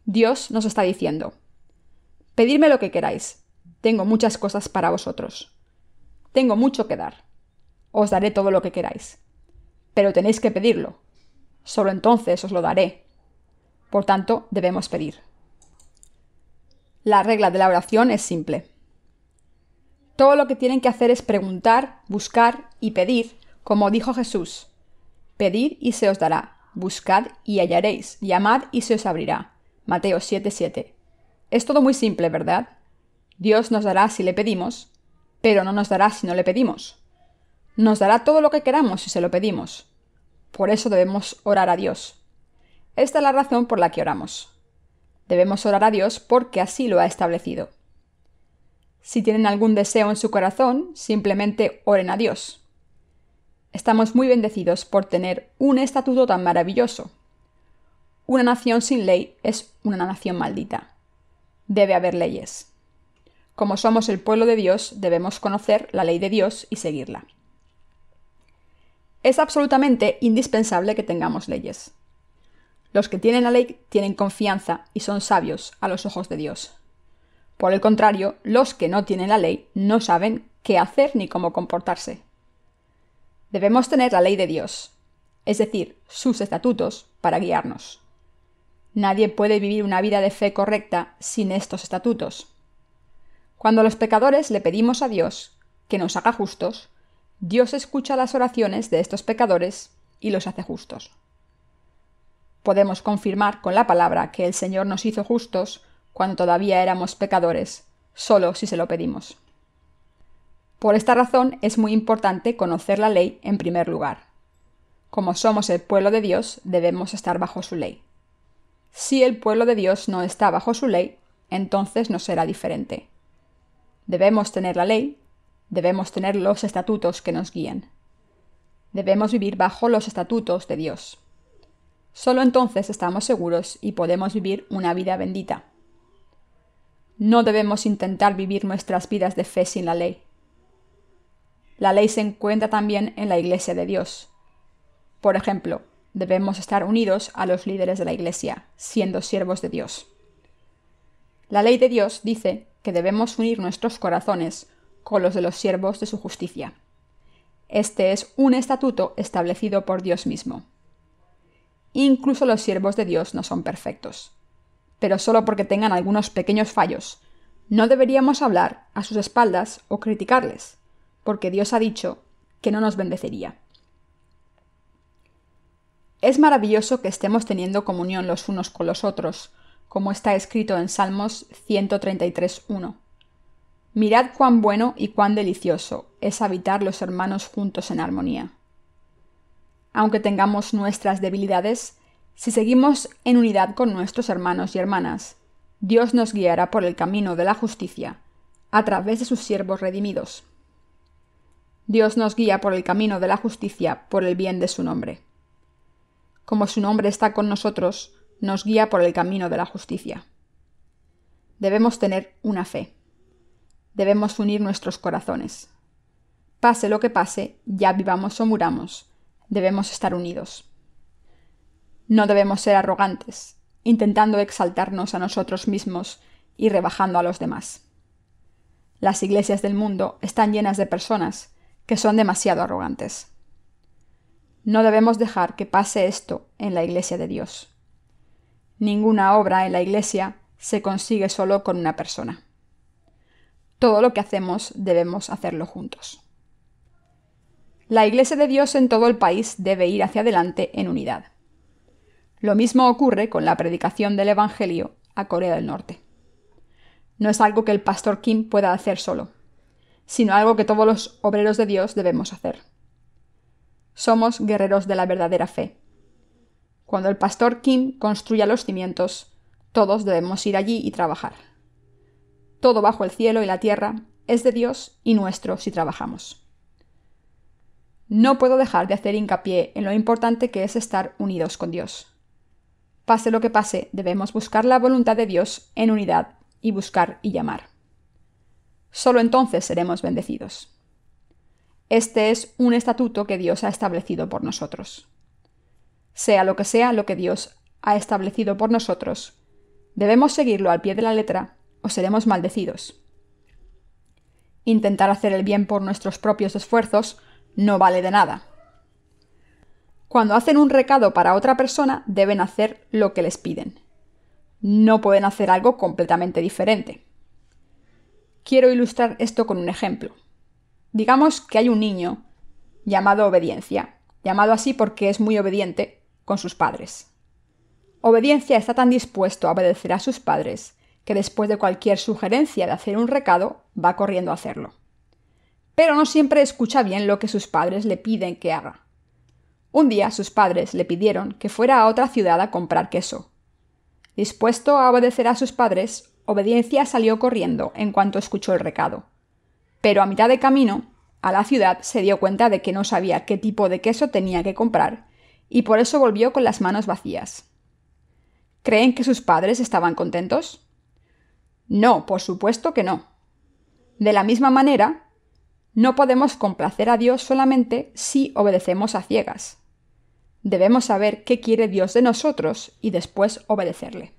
Dios nos está diciendo: pedidme lo que queráis, tengo muchas cosas para vosotros. Tengo mucho que dar. Os daré todo lo que queráis. Pero tenéis que pedirlo. Solo entonces os lo daré. Por tanto, debemos pedir. La regla de la oración es simple. Todo lo que tienen que hacer es preguntar, buscar y pedir, como dijo Jesús: pedid y se os dará, buscad y hallaréis, llamad y se os abrirá. Mateo 7:7. Es todo muy simple, ¿verdad? Dios nos dará si le pedimos, pero no nos dará si no le pedimos. Nos dará todo lo que queramos si se lo pedimos. Por eso debemos orar a Dios. Esta es la razón por la que oramos. Debemos orar a Dios porque así lo ha establecido. Si tienen algún deseo en su corazón, simplemente oren a Dios. Estamos muy bendecidos por tener un estatuto tan maravilloso. Una nación sin ley es una nación maldita. Debe haber leyes. Como somos el pueblo de Dios, debemos conocer la ley de Dios y seguirla. Es absolutamente indispensable que tengamos leyes. Los que tienen la ley tienen confianza y son sabios a los ojos de Dios. Por el contrario, los que no tienen la ley no saben qué hacer ni cómo comportarse. Debemos tener la ley de Dios, es decir, sus estatutos, para guiarnos. Nadie puede vivir una vida de fe correcta sin estos estatutos. Cuando los pecadores le pedimos a Dios que nos haga justos, Dios escucha las oraciones de estos pecadores y los hace justos. Podemos confirmar con la palabra que el Señor nos hizo justos cuando todavía éramos pecadores, solo si se lo pedimos. Por esta razón es muy importante conocer la ley en primer lugar. Como somos el pueblo de Dios, debemos estar bajo su ley. Si el pueblo de Dios no está bajo su ley, entonces no será diferente. Debemos tener la ley, debemos tener los estatutos que nos guíen. Debemos vivir bajo los estatutos de Dios. Solo entonces estamos seguros y podemos vivir una vida bendita. No debemos intentar vivir nuestras vidas de fe sin la ley. La ley se encuentra también en la Iglesia de Dios. Por ejemplo, debemos estar unidos a los líderes de la Iglesia, siendo siervos de Dios. La ley de Dios dice que debemos unir nuestros corazones con los de los siervos de su justicia. Este es un estatuto establecido por Dios mismo. Incluso los siervos de Dios no son perfectos. Pero solo porque tengan algunos pequeños fallos, no deberíamos hablar a sus espaldas o criticarles, porque Dios ha dicho que no nos bendeciría. Es maravilloso que estemos teniendo comunión los unos con los otros, como está escrito en Salmos 133:1. Mirad cuán bueno y cuán delicioso es habitar los hermanos juntos en armonía. Aunque tengamos nuestras debilidades, si seguimos en unidad con nuestros hermanos y hermanas, Dios nos guiará por el camino de la justicia, a través de sus siervos redimidos. Dios nos guía por el camino de la justicia por el bien de su nombre. Como su nombre está con nosotros, nos guía por el camino de la justicia. Debemos tener una fe. Debemos unir nuestros corazones. Pase lo que pase, ya vivamos o muramos, debemos estar unidos. No debemos ser arrogantes, intentando exaltarnos a nosotros mismos y rebajando a los demás. Las iglesias del mundo están llenas de personas que son demasiado arrogantes. No debemos dejar que pase esto en la Iglesia de Dios. Ninguna obra en la Iglesia se consigue solo con una persona. Todo lo que hacemos debemos hacerlo juntos. La Iglesia de Dios en todo el país debe ir hacia adelante en unidad. Lo mismo ocurre con la predicación del Evangelio a Corea del Norte. No es algo que el pastor Kim pueda hacer solo, sino algo que todos los obreros de Dios debemos hacer. Somos guerreros de la verdadera fe. Cuando el pastor Kim construya los cimientos, todos debemos ir allí y trabajar. Todo bajo el cielo y la tierra es de Dios y nuestro si trabajamos. No puedo dejar de hacer hincapié en lo importante que es estar unidos con Dios. Pase lo que pase, debemos buscar la voluntad de Dios en unidad y buscar y llamar. Solo entonces seremos bendecidos. Este es un estatuto que Dios ha establecido por nosotros. Sea lo que Dios ha establecido por nosotros, debemos seguirlo al pie de la letra o seremos maldecidos. Intentar hacer el bien por nuestros propios esfuerzos no vale de nada. Cuando hacen un recado para otra persona, deben hacer lo que les piden. No pueden hacer algo completamente diferente. Quiero ilustrar esto con un ejemplo. Digamos que hay un niño llamado Obediencia, llamado así porque es muy obediente con sus padres. Obediencia está tan dispuesto a obedecer a sus padres que después de cualquier sugerencia de hacer un recado, va corriendo a hacerlo. Pero no siempre escucha bien lo que sus padres le piden que haga. Un día sus padres le pidieron que fuera a otra ciudad a comprar queso. Dispuesto a obedecer a sus padres, Obediencia salió corriendo en cuanto escuchó el recado. Pero a mitad de camino, a la ciudad se dio cuenta de que no sabía qué tipo de queso tenía que comprar, y por eso volvió con las manos vacías. ¿Creen que sus padres estaban contentos? No, por supuesto que no. De la misma manera, no podemos complacer a Dios solamente si obedecemos a ciegas. Debemos saber qué quiere Dios de nosotros y después obedecerle.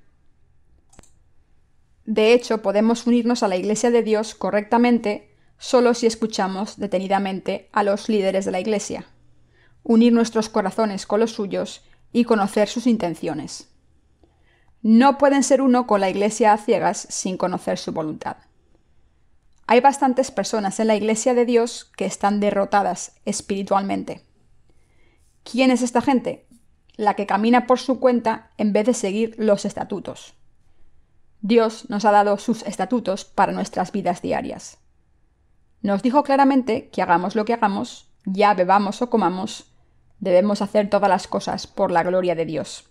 De hecho, podemos unirnos a la Iglesia de Dios correctamente solo si escuchamos detenidamente a los líderes de la Iglesia, unir nuestros corazones con los suyos y conocer sus intenciones. No pueden ser uno con la Iglesia a ciegas sin conocer su voluntad. Hay bastantes personas en la Iglesia de Dios que están derrotadas espiritualmente. ¿Quién es esta gente? La que camina por su cuenta en vez de seguir los estatutos. Dios nos ha dado sus estatutos para nuestras vidas diarias. Nos dijo claramente que hagamos lo que hagamos, ya bebamos o comamos, debemos hacer todas las cosas por la gloria de Dios.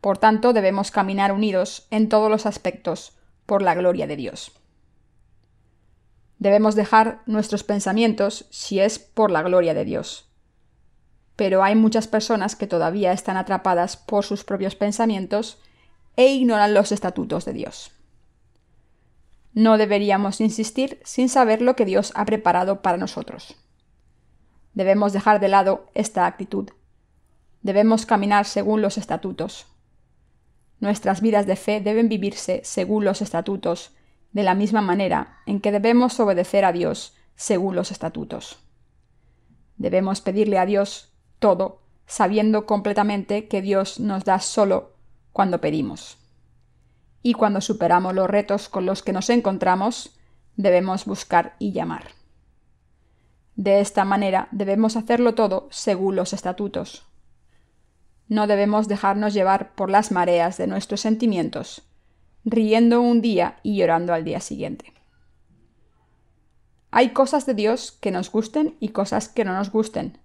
Por tanto, debemos caminar unidos en todos los aspectos por la gloria de Dios. Debemos dejar nuestros pensamientos si es por la gloria de Dios. Pero hay muchas personas que todavía están atrapadas por sus propios pensamientos e ignoran los estatutos de Dios. No deberíamos insistir sin saber lo que Dios ha preparado para nosotros. Debemos dejar de lado esta actitud. Debemos caminar según los estatutos. Nuestras vidas de fe deben vivirse según los estatutos, de la misma manera en que debemos obedecer a Dios según los estatutos. Debemos pedirle a Dios todo, sabiendo completamente que Dios nos da solo cuando pedimos. Y cuando superamos los retos con los que nos encontramos, debemos buscar y llamar. De esta manera debemos hacerlo todo según los estatutos. No debemos dejarnos llevar por las mareas de nuestros sentimientos, riendo un día y llorando al día siguiente. Hay cosas de Dios que nos gusten y cosas que no nos gusten.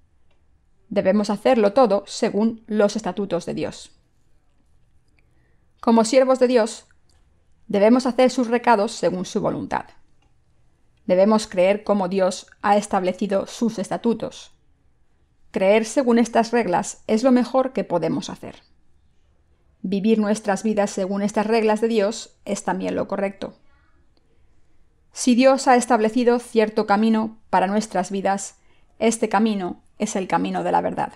Debemos hacerlo todo según los estatutos de Dios. Como siervos de Dios, debemos hacer sus recados según su voluntad. Debemos creer como Dios ha establecido sus estatutos. Creer según estas reglas es lo mejor que podemos hacer. Vivir nuestras vidas según estas reglas de Dios es también lo correcto. Si Dios ha establecido cierto camino para nuestras vidas, este camino es el camino de la verdad.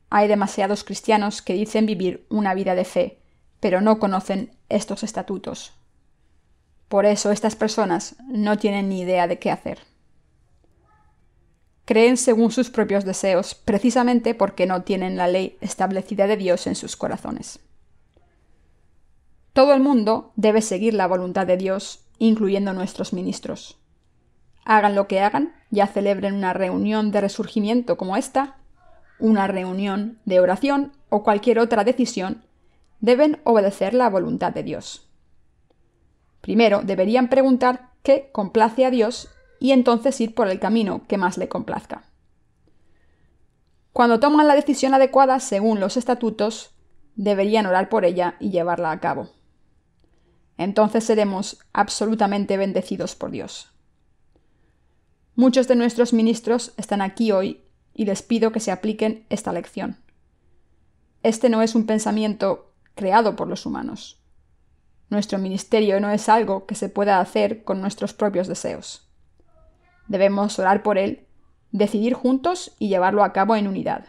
Hay demasiados cristianos que dicen vivir una vida de fe, pero no conocen estos estatutos. Por eso estas personas no tienen ni idea de qué hacer. Creen según sus propios deseos, precisamente porque no tienen la ley establecida de Dios en sus corazones. Todo el mundo debe seguir la voluntad de Dios, incluyendo nuestros ministros. Hagan lo que hagan, ya celebren una reunión de resurgimiento como esta, una reunión de oración o cualquier otra decisión, deben obedecer la voluntad de Dios. Primero deberían preguntar qué complace a Dios y entonces ir por el camino que más le complazca. Cuando toman la decisión adecuada según los estatutos, deberían orar por ella y llevarla a cabo. Entonces seremos absolutamente bendecidos por Dios. Muchos de nuestros ministros están aquí hoy y les pido que se apliquen esta lección. Este no es un pensamiento creado por los humanos. Nuestro ministerio no es algo que se pueda hacer con nuestros propios deseos. Debemos orar por él, decidir juntos y llevarlo a cabo en unidad.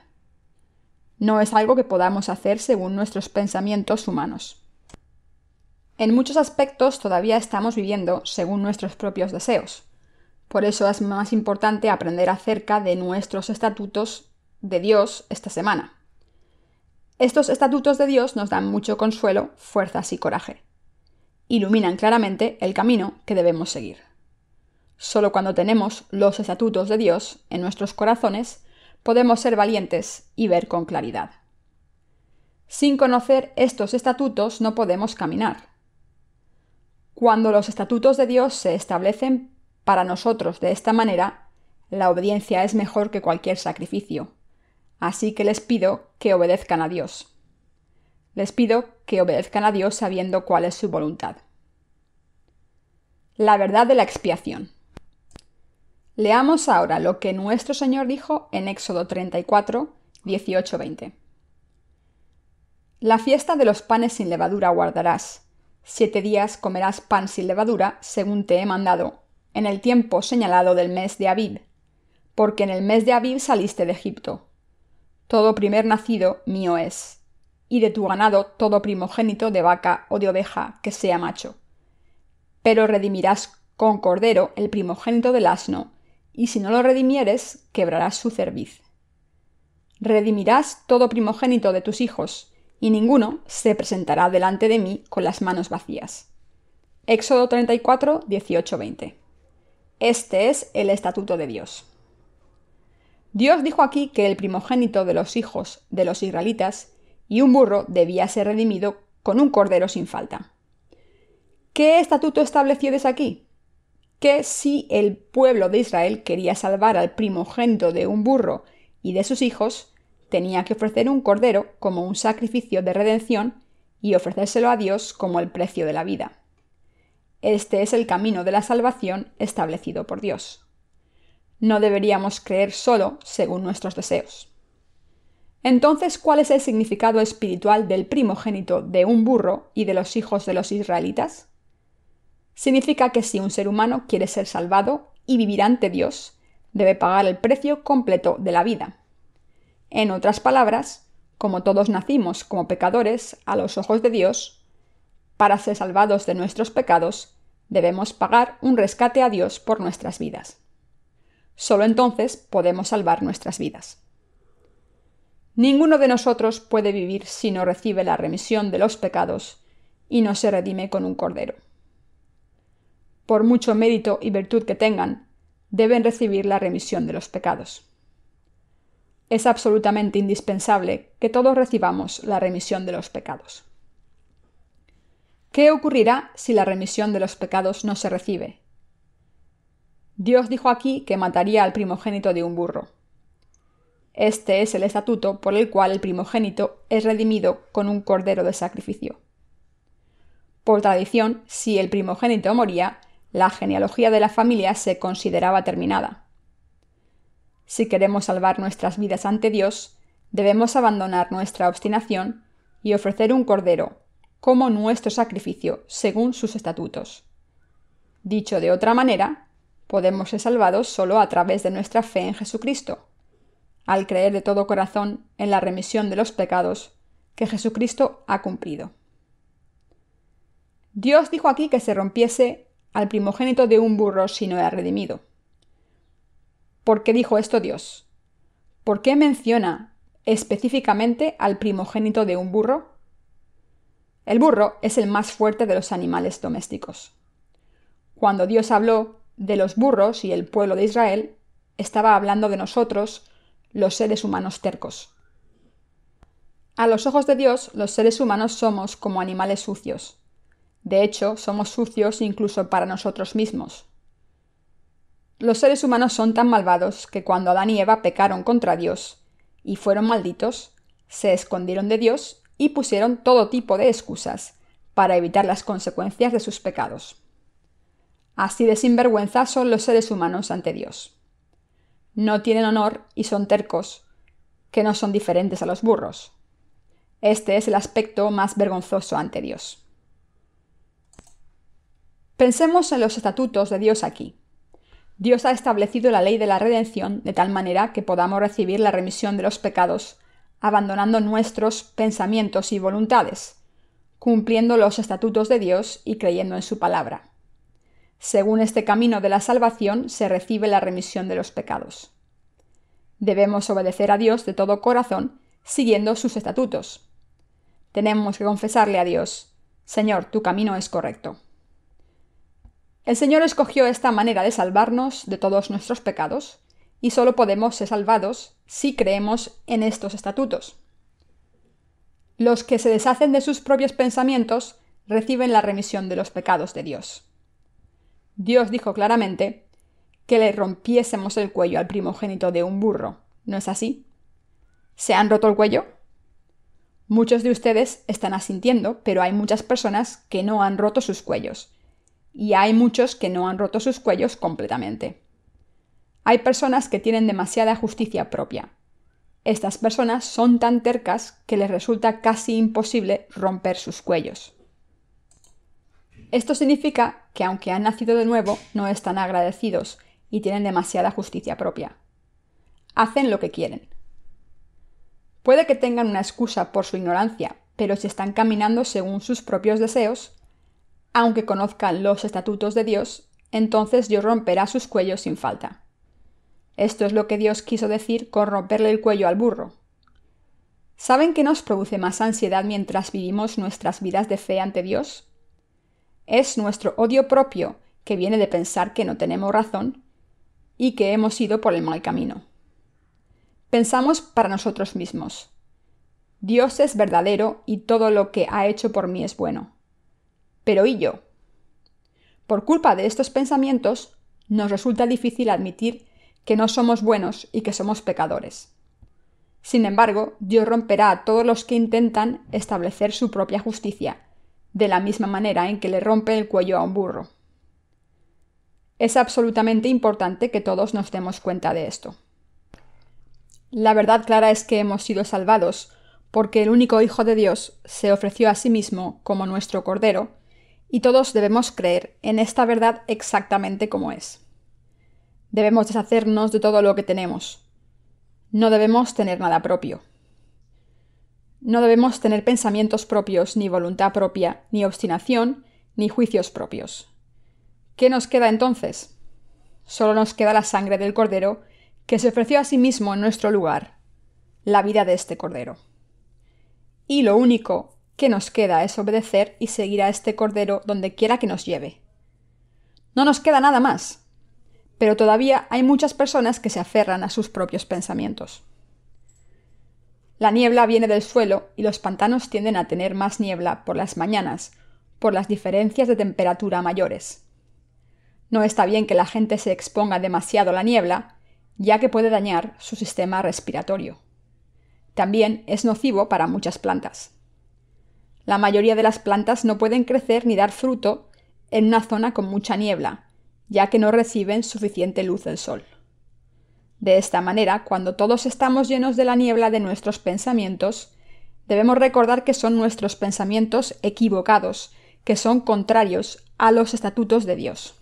No es algo que podamos hacer según nuestros pensamientos humanos. En muchos aspectos todavía estamos viviendo según nuestros propios deseos. Por eso es más importante aprender acerca de nuestros estatutos de Dios esta semana. Estos estatutos de Dios nos dan mucho consuelo, fuerzas y coraje. Iluminan claramente el camino que debemos seguir. Solo cuando tenemos los estatutos de Dios en nuestros corazones, podemos ser valientes y ver con claridad. Sin conocer estos estatutos no podemos caminar. Cuando los estatutos de Dios se establecen para nosotros de esta manera, la obediencia es mejor que cualquier sacrificio. Así que les pido que obedezcan a Dios. Les pido que obedezcan a Dios sabiendo cuál es su voluntad. La verdad de la expiación. Leamos ahora lo que nuestro Señor dijo en Éxodo 34, 18-20. La fiesta de los panes sin levadura guardarás. 7 días comerás pan sin levadura, según te he mandado, en el tiempo señalado del mes de Abib, porque en el mes de Abib saliste de Egipto. Todo primer nacido mío es, y de tu ganado todo primogénito de vaca o de oveja que sea macho. Pero redimirás con cordero el primogénito del asno, y si no lo redimieres, quebrarás su cerviz. Redimirás todo primogénito de tus hijos, y ninguno se presentará delante de mí con las manos vacías. Éxodo 34, 18-20. Este es el estatuto de Dios. Dios dijo aquí que el primogénito de los hijos de los israelitas y un burro debía ser redimido con un cordero sin falta. ¿Qué estatuto estableció desde aquí? Que si el pueblo de Israel quería salvar al primogénito de un burro y de sus hijos, tenía que ofrecer un cordero como un sacrificio de redención y ofrecérselo a Dios como el precio de la vida. Este es el camino de la salvación establecido por Dios. No deberíamos creer solo según nuestros deseos. Entonces, ¿cuál es el significado espiritual del primogénito de un burro y de los hijos de los israelitas? Significa que si un ser humano quiere ser salvado y vivir ante Dios, debe pagar el precio completo de la vida. En otras palabras, como todos nacimos como pecadores a los ojos de Dios, para ser salvados de nuestros pecados, debemos pagar un rescate a Dios por nuestras vidas. Solo entonces podemos salvar nuestras vidas. Ninguno de nosotros puede vivir si no recibe la remisión de los pecados y no se redime con un cordero. Por mucho mérito y virtud que tengan, deben recibir la remisión de los pecados. Es absolutamente indispensable que todos recibamos la remisión de los pecados. ¿Qué ocurrirá si la remisión de los pecados no se recibe? Dios dijo aquí que mataría al primogénito de un burro. Este es el estatuto por el cual el primogénito es redimido con un cordero de sacrificio. Por tradición, si el primogénito moría, la genealogía de la familia se consideraba terminada. Si queremos salvar nuestras vidas ante Dios, debemos abandonar nuestra obstinación y ofrecer un cordero como nuestro sacrificio según sus estatutos. Dicho de otra manera, podemos ser salvados solo a través de nuestra fe en Jesucristo, al creer de todo corazón en la remisión de los pecados que Jesucristo ha cumplido. Dios dijo aquí que se rompiese al primogénito de un burro si no era redimido. ¿Por qué dijo esto Dios? ¿Por qué menciona específicamente al primogénito de un burro? El burro es el más fuerte de los animales domésticos. Cuando Dios habló de los burros y el pueblo de Israel, estaba hablando de nosotros, los seres humanos tercos. A los ojos de Dios, los seres humanos somos como animales sucios. De hecho, somos sucios incluso para nosotros mismos. Los seres humanos son tan malvados que cuando Adán y Eva pecaron contra Dios y fueron malditos, se escondieron de Dios y pusieron todo tipo de excusas para evitar las consecuencias de sus pecados. Así de sinvergüenza son los seres humanos ante Dios. No tienen honor y son tercos, que no son diferentes a los burros. Este es el aspecto más vergonzoso ante Dios. Pensemos en los estatutos de Dios aquí. Dios ha establecido la ley de la redención de tal manera que podamos recibir la remisión de los pecados, abandonando nuestros pensamientos y voluntades, cumpliendo los estatutos de Dios y creyendo en su palabra. Según este camino de la salvación se recibe la remisión de los pecados. Debemos obedecer a Dios de todo corazón, siguiendo sus estatutos. Tenemos que confesarle a Dios: Señor, tu camino es correcto. El Señor escogió esta manera de salvarnos de todos nuestros pecados, y solo podemos ser salvados si creemos en estos estatutos. Los que se deshacen de sus propios pensamientos reciben la remisión de los pecados de Dios. Dios dijo claramente que le rompiésemos el cuello al primogénito de un burro, ¿no es así? ¿Se han roto el cuello? Muchos de ustedes están asintiendo, pero hay muchas personas que no han roto sus cuellos. Y hay muchos que no han roto sus cuellos completamente. Hay personas que tienen demasiada justicia propia. Estas personas son tan tercas que les resulta casi imposible romper sus cuellos. Esto significa que aunque han nacido de nuevo, no están agradecidos y tienen demasiada justicia propia. Hacen lo que quieren. Puede que tengan una excusa por su ignorancia, pero si están caminando según sus propios deseos, aunque conozcan los estatutos de Dios, entonces Dios romperá sus cuellos sin falta. Esto es lo que Dios quiso decir con romperle el cuello al burro. ¿Saben qué nos produce más ansiedad mientras vivimos nuestras vidas de fe ante Dios? Es nuestro odio propio, que viene de pensar que no tenemos razón y que hemos ido por el mal camino. Pensamos para nosotros mismos: Dios es verdadero y todo lo que ha hecho por mí es bueno. Pero ¿y yo? Por culpa de estos pensamientos, nos resulta difícil admitir que no somos buenos y que somos pecadores. Sin embargo, Dios romperá a todos los que intentan establecer su propia justicia, de la misma manera en que le rompe el cuello a un burro. Es absolutamente importante que todos nos demos cuenta de esto. La verdad clara es que hemos sido salvados porque el único Hijo de Dios se ofreció a sí mismo como nuestro Cordero, y todos debemos creer en esta verdad exactamente como es. Debemos deshacernos de todo lo que tenemos. No debemos tener nada propio. No debemos tener pensamientos propios, ni voluntad propia, ni obstinación, ni juicios propios. ¿Qué nos queda entonces? Solo nos queda la sangre del Cordero, que se ofreció a sí mismo en nuestro lugar, la vida de este Cordero. Y lo único que nos queda es obedecer y seguir a este Cordero donde quiera que nos lleve. No nos queda nada más, pero todavía hay muchas personas que se aferran a sus propios pensamientos. La niebla viene del suelo y los pantanos tienden a tener más niebla por las mañanas, por las diferencias de temperatura mayores. No está bien que la gente se exponga demasiado a la niebla, ya que puede dañar su sistema respiratorio. También es nocivo para muchas plantas. La mayoría de las plantas no pueden crecer ni dar fruto en una zona con mucha niebla, ya que no reciben suficiente luz del sol. De esta manera, cuando todos estamos llenos de la niebla de nuestros pensamientos, debemos recordar que son nuestros pensamientos equivocados, que son contrarios a los estatutos de Dios.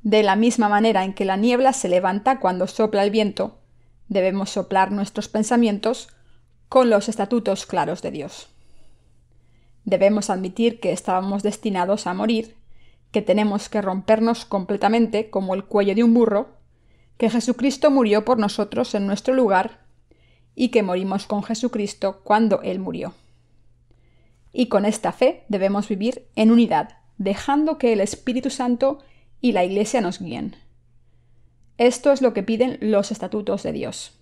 De la misma manera en que la niebla se levanta cuando sopla el viento, debemos soplar nuestros pensamientos con los estatutos claros de Dios. Debemos admitir que estábamos destinados a morir, que tenemos que rompernos completamente como el cuello de un burro, que Jesucristo murió por nosotros en nuestro lugar y que morimos con Jesucristo cuando Él murió. Y con esta fe debemos vivir en unidad, dejando que el Espíritu Santo y la Iglesia nos guíen. Esto es lo que piden los estatutos de Dios.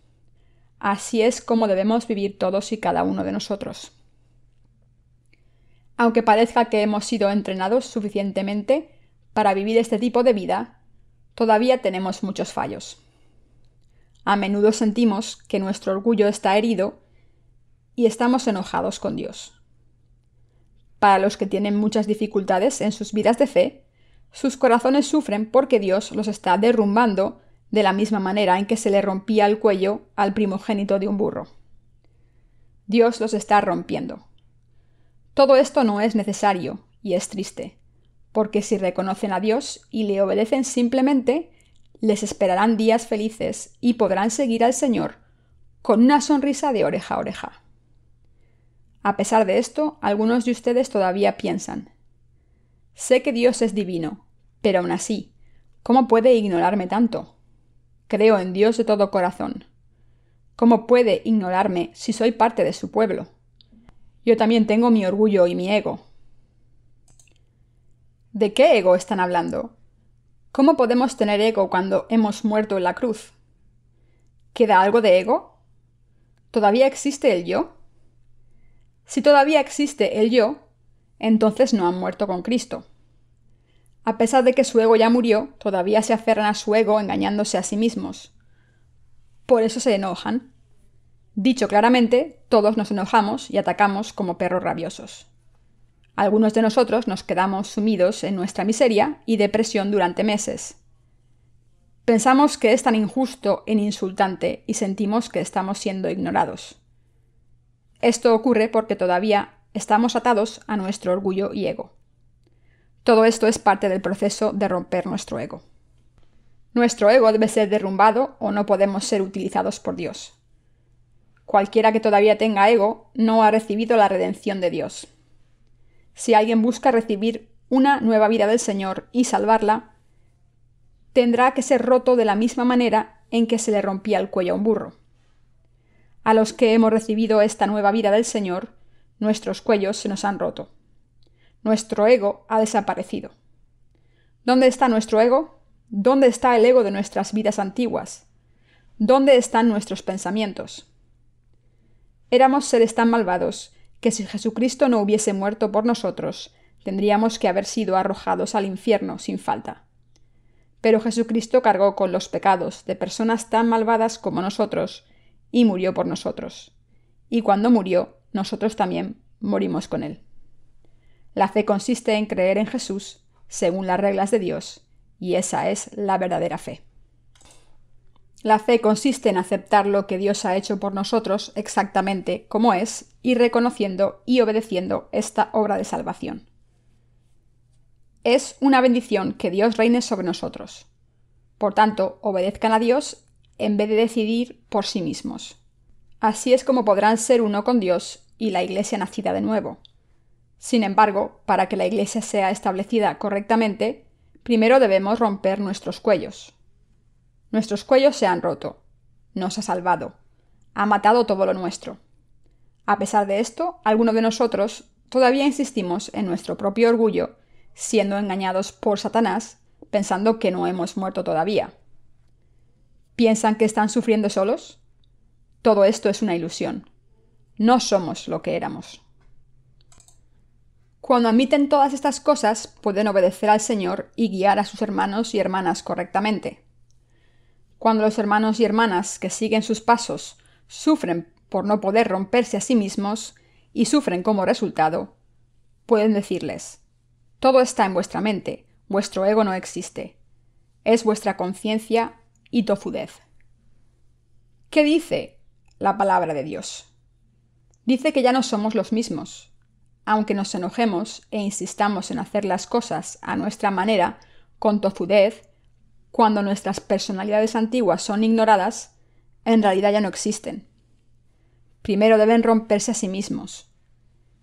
Así es como debemos vivir todos y cada uno de nosotros. Aunque parezca que hemos sido entrenados suficientemente para vivir este tipo de vida, todavía tenemos muchos fallos. A menudo sentimos que nuestro orgullo está herido y estamos enojados con Dios. Para los que tienen muchas dificultades en sus vidas de fe, sus corazones sufren porque Dios los está derrumbando de la misma manera en que se le rompía el cuello al primogénito de un burro. Dios los está rompiendo. Todo esto no es necesario y es triste, porque si reconocen a Dios y le obedecen simplemente, les esperarán días felices y podrán seguir al Señor con una sonrisa de oreja a oreja. A pesar de esto, algunos de ustedes todavía piensan: sé que Dios es divino, pero aún así, ¿cómo puede ignorarme tanto? Creo en Dios de todo corazón. ¿Cómo puede ignorarme si soy parte de su pueblo? Yo también tengo mi orgullo y mi ego. ¿De qué ego están hablando? ¿Cómo podemos tener ego cuando hemos muerto en la cruz? ¿Queda algo de ego? ¿Todavía existe el yo? Si todavía existe el yo, entonces no han muerto con Cristo. A pesar de que su ego ya murió, todavía se aferran a su ego engañándose a sí mismos. Por eso se enojan. Dicho claramente, todos nos enojamos y atacamos como perros rabiosos. Algunos de nosotros nos quedamos sumidos en nuestra miseria y depresión durante meses. Pensamos que es tan injusto e insultante y sentimos que estamos siendo ignorados. Esto ocurre porque todavía estamos atados a nuestro orgullo y ego. Todo esto es parte del proceso de romper nuestro ego. Nuestro ego debe ser derrumbado o no podemos ser utilizados por Dios. Cualquiera que todavía tenga ego no ha recibido la redención de Dios. Si alguien busca recibir una nueva vida del Señor y salvarla, tendrá que ser roto de la misma manera en que se le rompía el cuello a un burro. A los que hemos recibido esta nueva vida del Señor, nuestros cuellos se nos han roto. Nuestro ego ha desaparecido. ¿Dónde está nuestro ego? ¿Dónde está el ego de nuestras vidas antiguas? ¿Dónde están nuestros pensamientos? Éramos seres tan malvados que si Jesucristo no hubiese muerto por nosotros, tendríamos que haber sido arrojados al infierno sin falta. Pero Jesucristo cargó con los pecados de personas tan malvadas como nosotros y murió por nosotros. Y cuando murió, nosotros también morimos con él. La fe consiste en creer en Jesús según las reglas de Dios, y esa es la verdadera fe. La fe consiste en aceptar lo que Dios ha hecho por nosotros exactamente como es y reconociendo y obedeciendo esta obra de salvación. Es una bendición que Dios reine sobre nosotros. Por tanto, obedezcan a Dios en vez de decidir por sí mismos. Así es como podrán ser uno con Dios y la Iglesia nacida de nuevo. Sin embargo, para que la Iglesia sea establecida correctamente, primero debemos romper nuestros cuellos. Nuestros cuellos se han roto. Nos ha salvado. Ha matado todo lo nuestro. A pesar de esto, algunos de nosotros todavía insistimos en nuestro propio orgullo, siendo engañados por Satanás, pensando que no hemos muerto todavía. ¿Piensan que están sufriendo solos? Todo esto es una ilusión. No somos lo que éramos. Cuando admiten todas estas cosas, pueden obedecer al Señor y guiar a sus hermanos y hermanas correctamente. Cuando los hermanos y hermanas que siguen sus pasos sufren por no poder romperse a sí mismos y sufren como resultado, pueden decirles: todo está en vuestra mente, vuestro ego no existe. Es vuestra conciencia y tozudez. ¿Qué dice la palabra de Dios? Dice que ya no somos los mismos. Aunque nos enojemos e insistamos en hacer las cosas a nuestra manera, con tozudez, cuando nuestras personalidades antiguas son ignoradas, en realidad ya no existen. Primero deben romperse a sí mismos.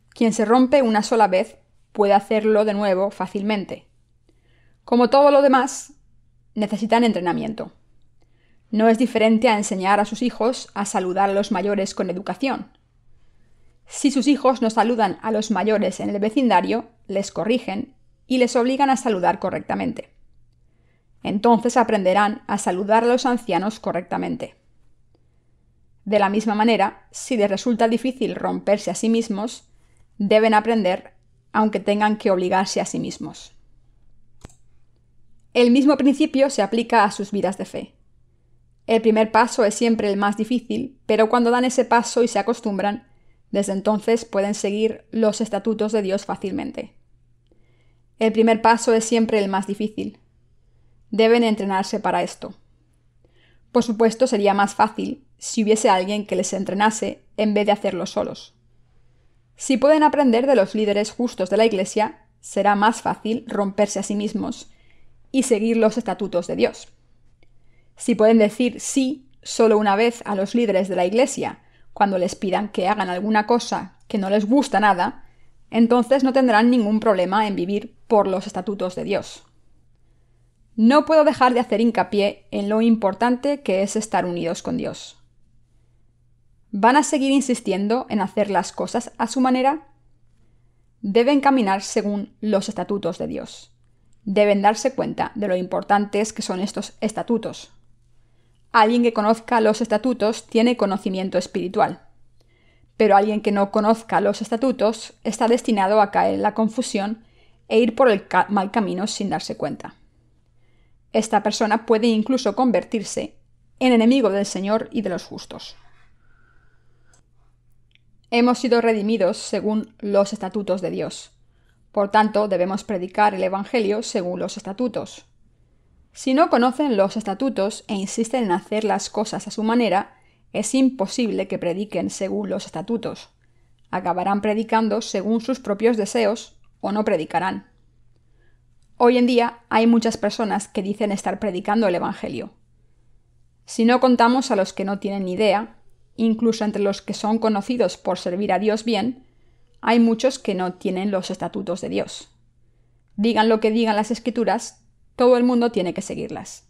Quien se rompe una sola vez puede hacerlo de nuevo fácilmente. Como todo lo demás, necesitan entrenamiento. No es diferente a enseñar a sus hijos a saludar a los mayores con educación. Si sus hijos no saludan a los mayores en el vecindario, les corrigen y les obligan a saludar correctamente. Entonces aprenderán a saludar a los ancianos correctamente. De la misma manera, si les resulta difícil romperse a sí mismos, deben aprender, aunque tengan que obligarse a sí mismos. El mismo principio se aplica a sus vidas de fe. El primer paso es siempre el más difícil, pero cuando dan ese paso y se acostumbran, desde entonces pueden seguir los estatutos de Dios fácilmente. El primer paso es siempre el más difícil. Deben entrenarse para esto. Por supuesto, sería más fácil si hubiese alguien que les entrenase en vez de hacerlo solos. Si pueden aprender de los líderes justos de la Iglesia, será más fácil romperse a sí mismos y seguir los estatutos de Dios. Si pueden decir sí solo una vez a los líderes de la Iglesia cuando les pidan que hagan alguna cosa que no les gusta nada, entonces no tendrán ningún problema en vivir por los estatutos de Dios. No puedo dejar de hacer hincapié en lo importante que es estar unidos con Dios. ¿Van a seguir insistiendo en hacer las cosas a su manera? Deben caminar según los estatutos de Dios. Deben darse cuenta de lo importantes que son estos estatutos. Alguien que conozca los estatutos tiene conocimiento espiritual. Pero alguien que no conozca los estatutos está destinado a caer en la confusión e ir por el mal camino sin darse cuenta. Esta persona puede incluso convertirse en enemigo del Señor y de los justos. Hemos sido redimidos según los estatutos de Dios. Por tanto, debemos predicar el Evangelio según los estatutos. Si no conocen los estatutos e insisten en hacer las cosas a su manera, es imposible que prediquen según los estatutos. Acabarán predicando según sus propios deseos o no predicarán. Hoy en día hay muchas personas que dicen estar predicando el Evangelio. Si no contamos a los que no tienen ni idea, incluso entre los que son conocidos por servir a Dios bien, hay muchos que no tienen los estatutos de Dios. Digan lo que digan las Escrituras, todo el mundo tiene que seguirlas.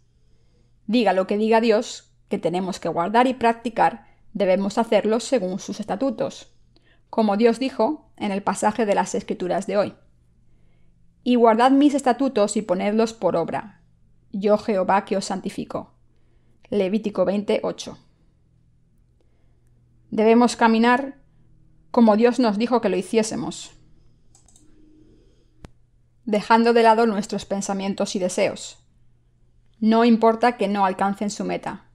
Diga lo que diga Dios, que tenemos que guardar y practicar, debemos hacerlo según sus estatutos, como Dios dijo en el pasaje de las Escrituras de hoy. Y guardad mis estatutos y ponedlos por obra. Yo Jehová que os santifico. Levítico 20:8. Debemos caminar como Dios nos dijo que lo hiciésemos, dejando de lado nuestros pensamientos y deseos. No importa que no alcancen su meta.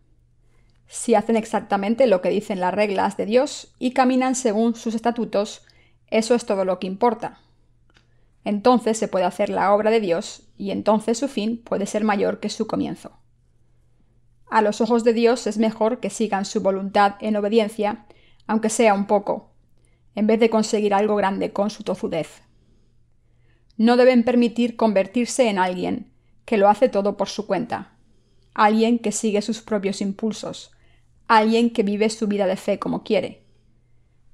Si hacen exactamente lo que dicen las reglas de Dios y caminan según sus estatutos, eso es todo lo que importa. Entonces se puede hacer la obra de Dios y entonces su fin puede ser mayor que su comienzo. A los ojos de Dios es mejor que sigan su voluntad en obediencia, aunque sea un poco, en vez de conseguir algo grande con su tozudez. No deben permitir convertirse en alguien que lo hace todo por su cuenta, alguien que sigue sus propios impulsos, alguien que vive su vida de fe como quiere.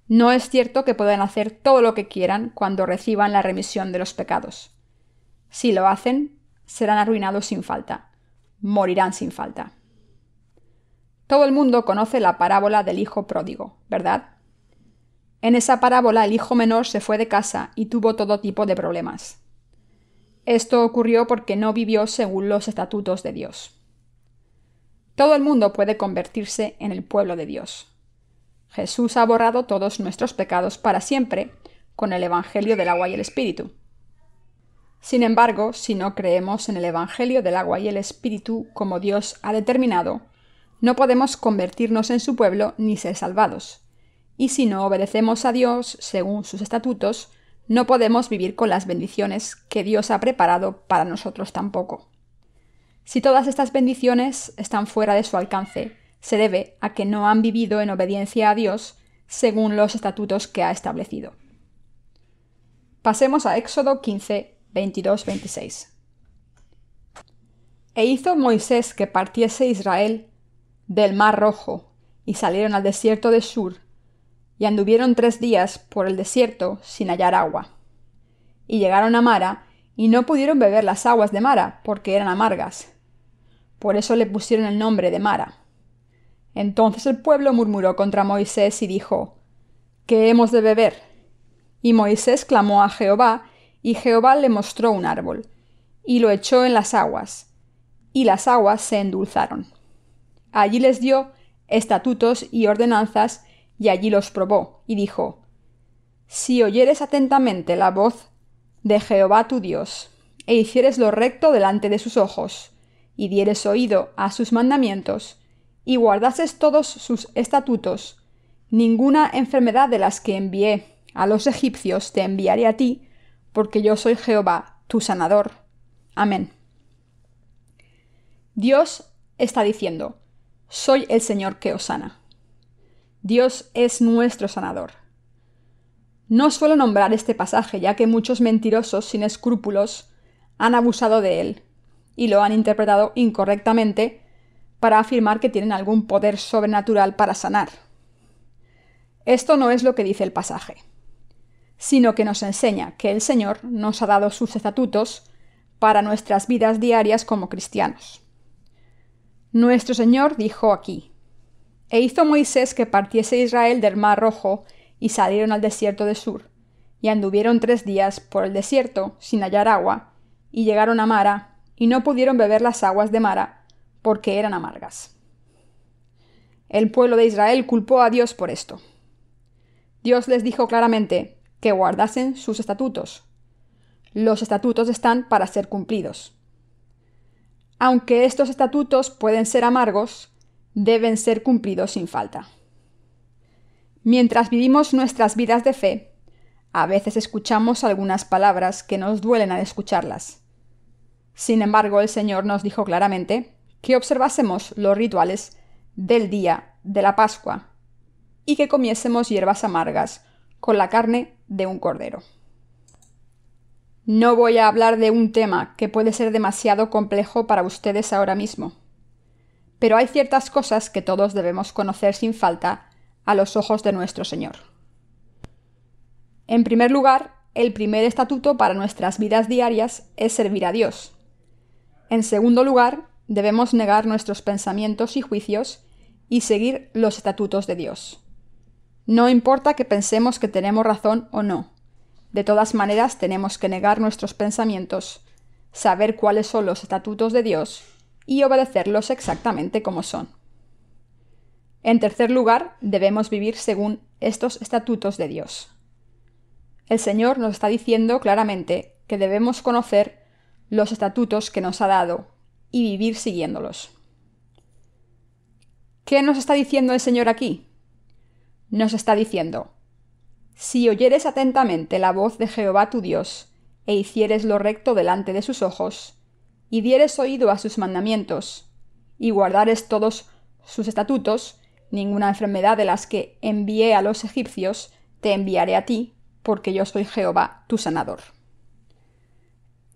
No es cierto que puedan hacer todo lo que quieran cuando reciban la remisión de los pecados. Si lo hacen, serán arruinados sin falta, morirán sin falta. Todo el mundo conoce la parábola del hijo pródigo, ¿verdad? En esa parábola el hijo menor se fue de casa y tuvo todo tipo de problemas. Esto ocurrió porque no vivió según los estatutos de Dios. Todo el mundo puede convertirse en el pueblo de Dios. Jesús ha borrado todos nuestros pecados para siempre con el Evangelio del agua y el Espíritu. Sin embargo, si no creemos en el Evangelio del agua y el Espíritu como Dios ha determinado, no podemos convertirnos en su pueblo ni ser salvados. Y si no obedecemos a Dios según sus estatutos, no podemos vivir con las bendiciones que Dios ha preparado para nosotros tampoco. Si todas estas bendiciones están fuera de su alcance, se debe a que no han vivido en obediencia a Dios según los estatutos que ha establecido. Pasemos a Éxodo 15, 22-26. E hizo Moisés que partiese Israel del Mar Rojo, y salieron al desierto de Shur, y anduvieron 3 días por el desierto sin hallar agua. Y llegaron a Mara, y no pudieron beber las aguas de Mara, porque eran amargas. Por eso le pusieron el nombre de Mara. Entonces el pueblo murmuró contra Moisés y dijo: ¿Qué hemos de beber? Y Moisés clamó a Jehová, y Jehová le mostró un árbol, y lo echó en las aguas, y las aguas se endulzaron. Allí les dio estatutos y ordenanzas, y allí los probó, y dijo: Si oyeres atentamente la voz de Jehová tu Dios, e hicieres lo recto delante de sus ojos, y dieres oído a sus mandamientos, y guardases todos sus estatutos, ninguna enfermedad de las que envié a los egipcios te enviaré a ti, porque yo soy Jehová, tu sanador. Amén. Dios está diciendo: soy el Señor que os sana. Dios es nuestro sanador. No suelo nombrar este pasaje, ya que muchos mentirosos sin escrúpulos han abusado de él y lo han interpretado incorrectamente para afirmar que tienen algún poder sobrenatural para sanar. Esto no es lo que dice el pasaje, sino que nos enseña que el Señor nos ha dado sus estatutos para nuestras vidas diarias como cristianos. Nuestro Señor dijo aquí: «E hizo Moisés que partiese Israel del Mar Rojo, y salieron al desierto de Sur, y anduvieron 3 días por el desierto sin hallar agua, y llegaron a Mara, y no pudieron beber las aguas de Mara, porque eran amargas». El pueblo de Israel culpó a Dios por esto. Dios les dijo claramente que guardasen sus estatutos. Los estatutos están para ser cumplidos. Aunque estos estatutos pueden ser amargos, deben ser cumplidos sin falta. Mientras vivimos nuestras vidas de fe, a veces escuchamos algunas palabras que nos duelen al escucharlas. Sin embargo, el Señor nos dijo claramente que observásemos los rituales del día de la Pascua y que comiésemos hierbas amargas con la carne de un cordero. No voy a hablar de un tema que puede ser demasiado complejo para ustedes ahora mismo, pero hay ciertas cosas que todos debemos conocer sin falta a los ojos de nuestro Señor. En primer lugar, el primer estatuto para nuestras vidas diarias es servir a Dios. En segundo lugar, debemos negar nuestros pensamientos y juicios y seguir los estatutos de Dios. No importa que pensemos que tenemos razón o no. De todas maneras, tenemos que negar nuestros pensamientos, saber cuáles son los estatutos de Dios y obedecerlos exactamente como son. En tercer lugar, debemos vivir según estos estatutos de Dios. El Señor nos está diciendo claramente que debemos conocer los estatutos que nos ha dado y vivir siguiéndolos. ¿Qué nos está diciendo el Señor aquí? Nos está diciendo: si oyeres atentamente la voz de Jehová tu Dios, e hicieres lo recto delante de sus ojos, y dieres oído a sus mandamientos, y guardares todos sus estatutos, ninguna enfermedad de las que envié a los egipcios te enviaré a ti, porque yo soy Jehová tu sanador.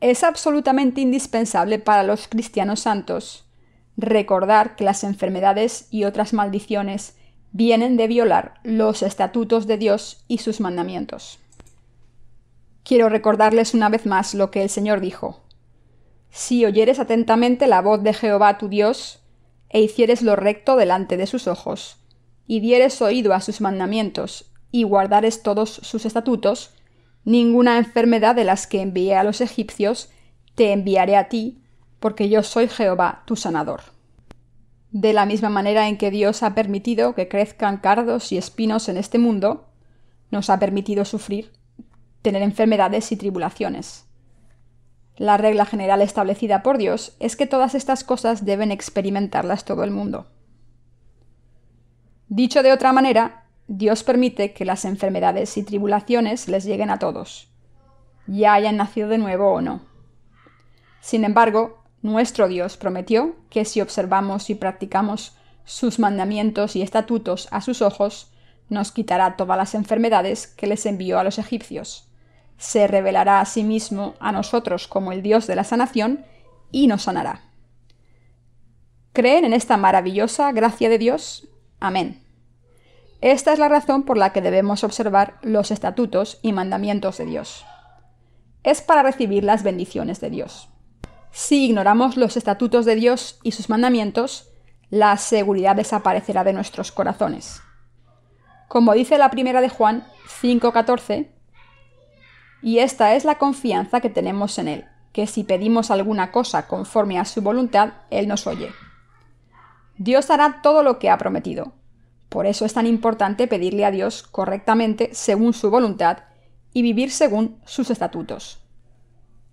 Es absolutamente indispensable para los cristianos santos recordar que las enfermedades y otras maldiciones vienen de violar los estatutos de Dios y sus mandamientos. Quiero recordarles una vez más lo que el Señor dijo: si oyeres atentamente la voz de Jehová tu Dios, e hicieres lo recto delante de sus ojos, y dieres oído a sus mandamientos, y guardares todos sus estatutos, ninguna enfermedad de las que envié a los egipcios te enviaré a ti, porque yo soy Jehová tu sanador. De la misma manera en que Dios ha permitido que crezcan cardos y espinos en este mundo, nos ha permitido sufrir, tener enfermedades y tribulaciones. La regla general establecida por Dios es que todas estas cosas deben experimentarlas todo el mundo. Dicho de otra manera, Dios permite que las enfermedades y tribulaciones les lleguen a todos, ya hayan nacido de nuevo o no. Sin embargo, nuestro Dios prometió que si observamos y practicamos sus mandamientos y estatutos a sus ojos, nos quitará todas las enfermedades que les envió a los egipcios. Se revelará a sí mismo a nosotros como el Dios de la sanación y nos sanará. ¿Creen en esta maravillosa gracia de Dios? Amén. Esta es la razón por la que debemos observar los estatutos y mandamientos de Dios. Es para recibir las bendiciones de Dios. Si ignoramos los estatutos de Dios y sus mandamientos, la seguridad desaparecerá de nuestros corazones. Como dice la primera de Juan 5:14, y esta es la confianza que tenemos en Él, que si pedimos alguna cosa conforme a su voluntad, Él nos oye. Dios hará todo lo que ha prometido. Por eso es tan importante pedirle a Dios correctamente según su voluntad y vivir según sus estatutos.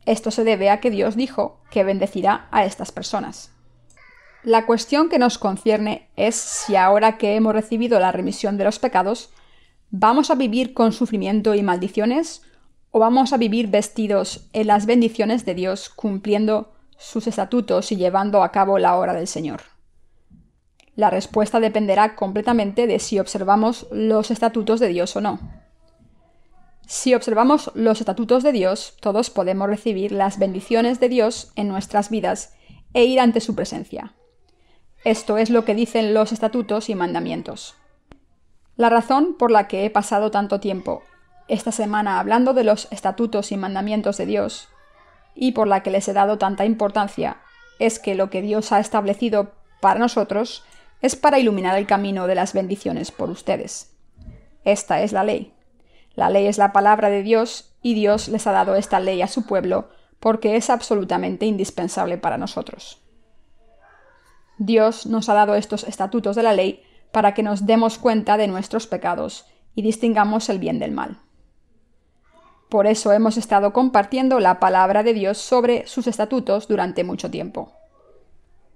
Esto se debe a que Dios dijo que bendecirá a estas personas. La cuestión que nos concierne es si ahora que hemos recibido la remisión de los pecados, ¿vamos a vivir con sufrimiento y maldiciones o vamos a vivir vestidos en las bendiciones de Dios, cumpliendo sus estatutos y llevando a cabo la obra del Señor? La respuesta dependerá completamente de si observamos los estatutos de Dios o no. Si observamos los estatutos de Dios, todos podemos recibir las bendiciones de Dios en nuestras vidas e ir ante su presencia. Esto es lo que dicen los estatutos y mandamientos. La razón por la que he pasado tanto tiempo esta semana hablando de los estatutos y mandamientos de Dios, y por la que les he dado tanta importancia, es que lo que Dios ha establecido para nosotros es para iluminar el camino de las bendiciones por ustedes. Esta es la ley. La ley es la palabra de Dios y Dios les ha dado esta ley a su pueblo porque es absolutamente indispensable para nosotros. Dios nos ha dado estos estatutos de la ley para que nos demos cuenta de nuestros pecados y distingamos el bien del mal. Por eso hemos estado compartiendo la palabra de Dios sobre sus estatutos durante mucho tiempo.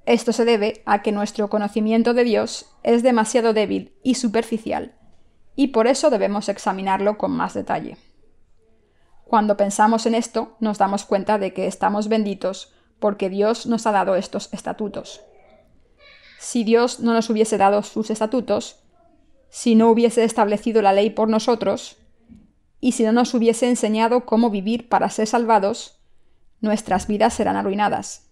Esto se debe a que nuestro conocimiento de Dios es demasiado débil y superficial, y por eso debemos examinarlo con más detalle. Cuando pensamos en esto, nos damos cuenta de que estamos benditos porque Dios nos ha dado estos estatutos. Si Dios no nos hubiese dado sus estatutos, si no hubiese establecido la ley por nosotros, y si no nos hubiese enseñado cómo vivir para ser salvados, nuestras vidas serán arruinadas.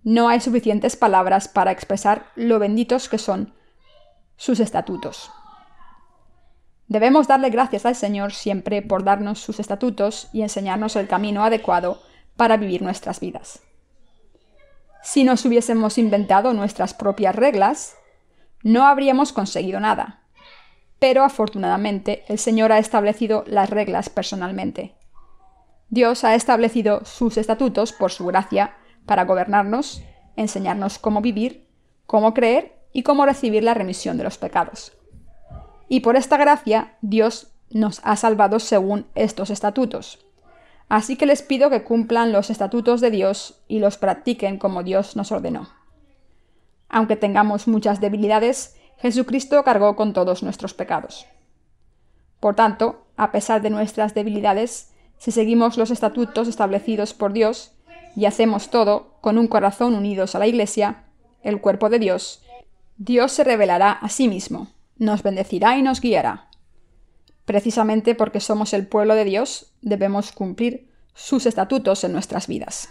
No hay suficientes palabras para expresar lo benditos que son sus estatutos. Debemos darle gracias al Señor siempre por darnos sus estatutos y enseñarnos el camino adecuado para vivir nuestras vidas. Si nos hubiésemos inventado nuestras propias reglas, no habríamos conseguido nada. Pero afortunadamente el Señor ha establecido las reglas personalmente. Dios ha establecido sus estatutos por su gracia para gobernarnos, enseñarnos cómo vivir, cómo creer y cómo recibir la remisión de los pecados. Y por esta gracia Dios nos ha salvado según estos estatutos. Así que les pido que cumplan los estatutos de Dios y los practiquen como Dios nos ordenó. Aunque tengamos muchas debilidades, Jesucristo cargó con todos nuestros pecados. Por tanto, a pesar de nuestras debilidades, si seguimos los estatutos establecidos por Dios y hacemos todo con un corazón unidos a la Iglesia, el cuerpo de Dios, Dios se revelará a sí mismo, nos bendecirá y nos guiará. Precisamente porque somos el pueblo de Dios, debemos cumplir sus estatutos en nuestras vidas.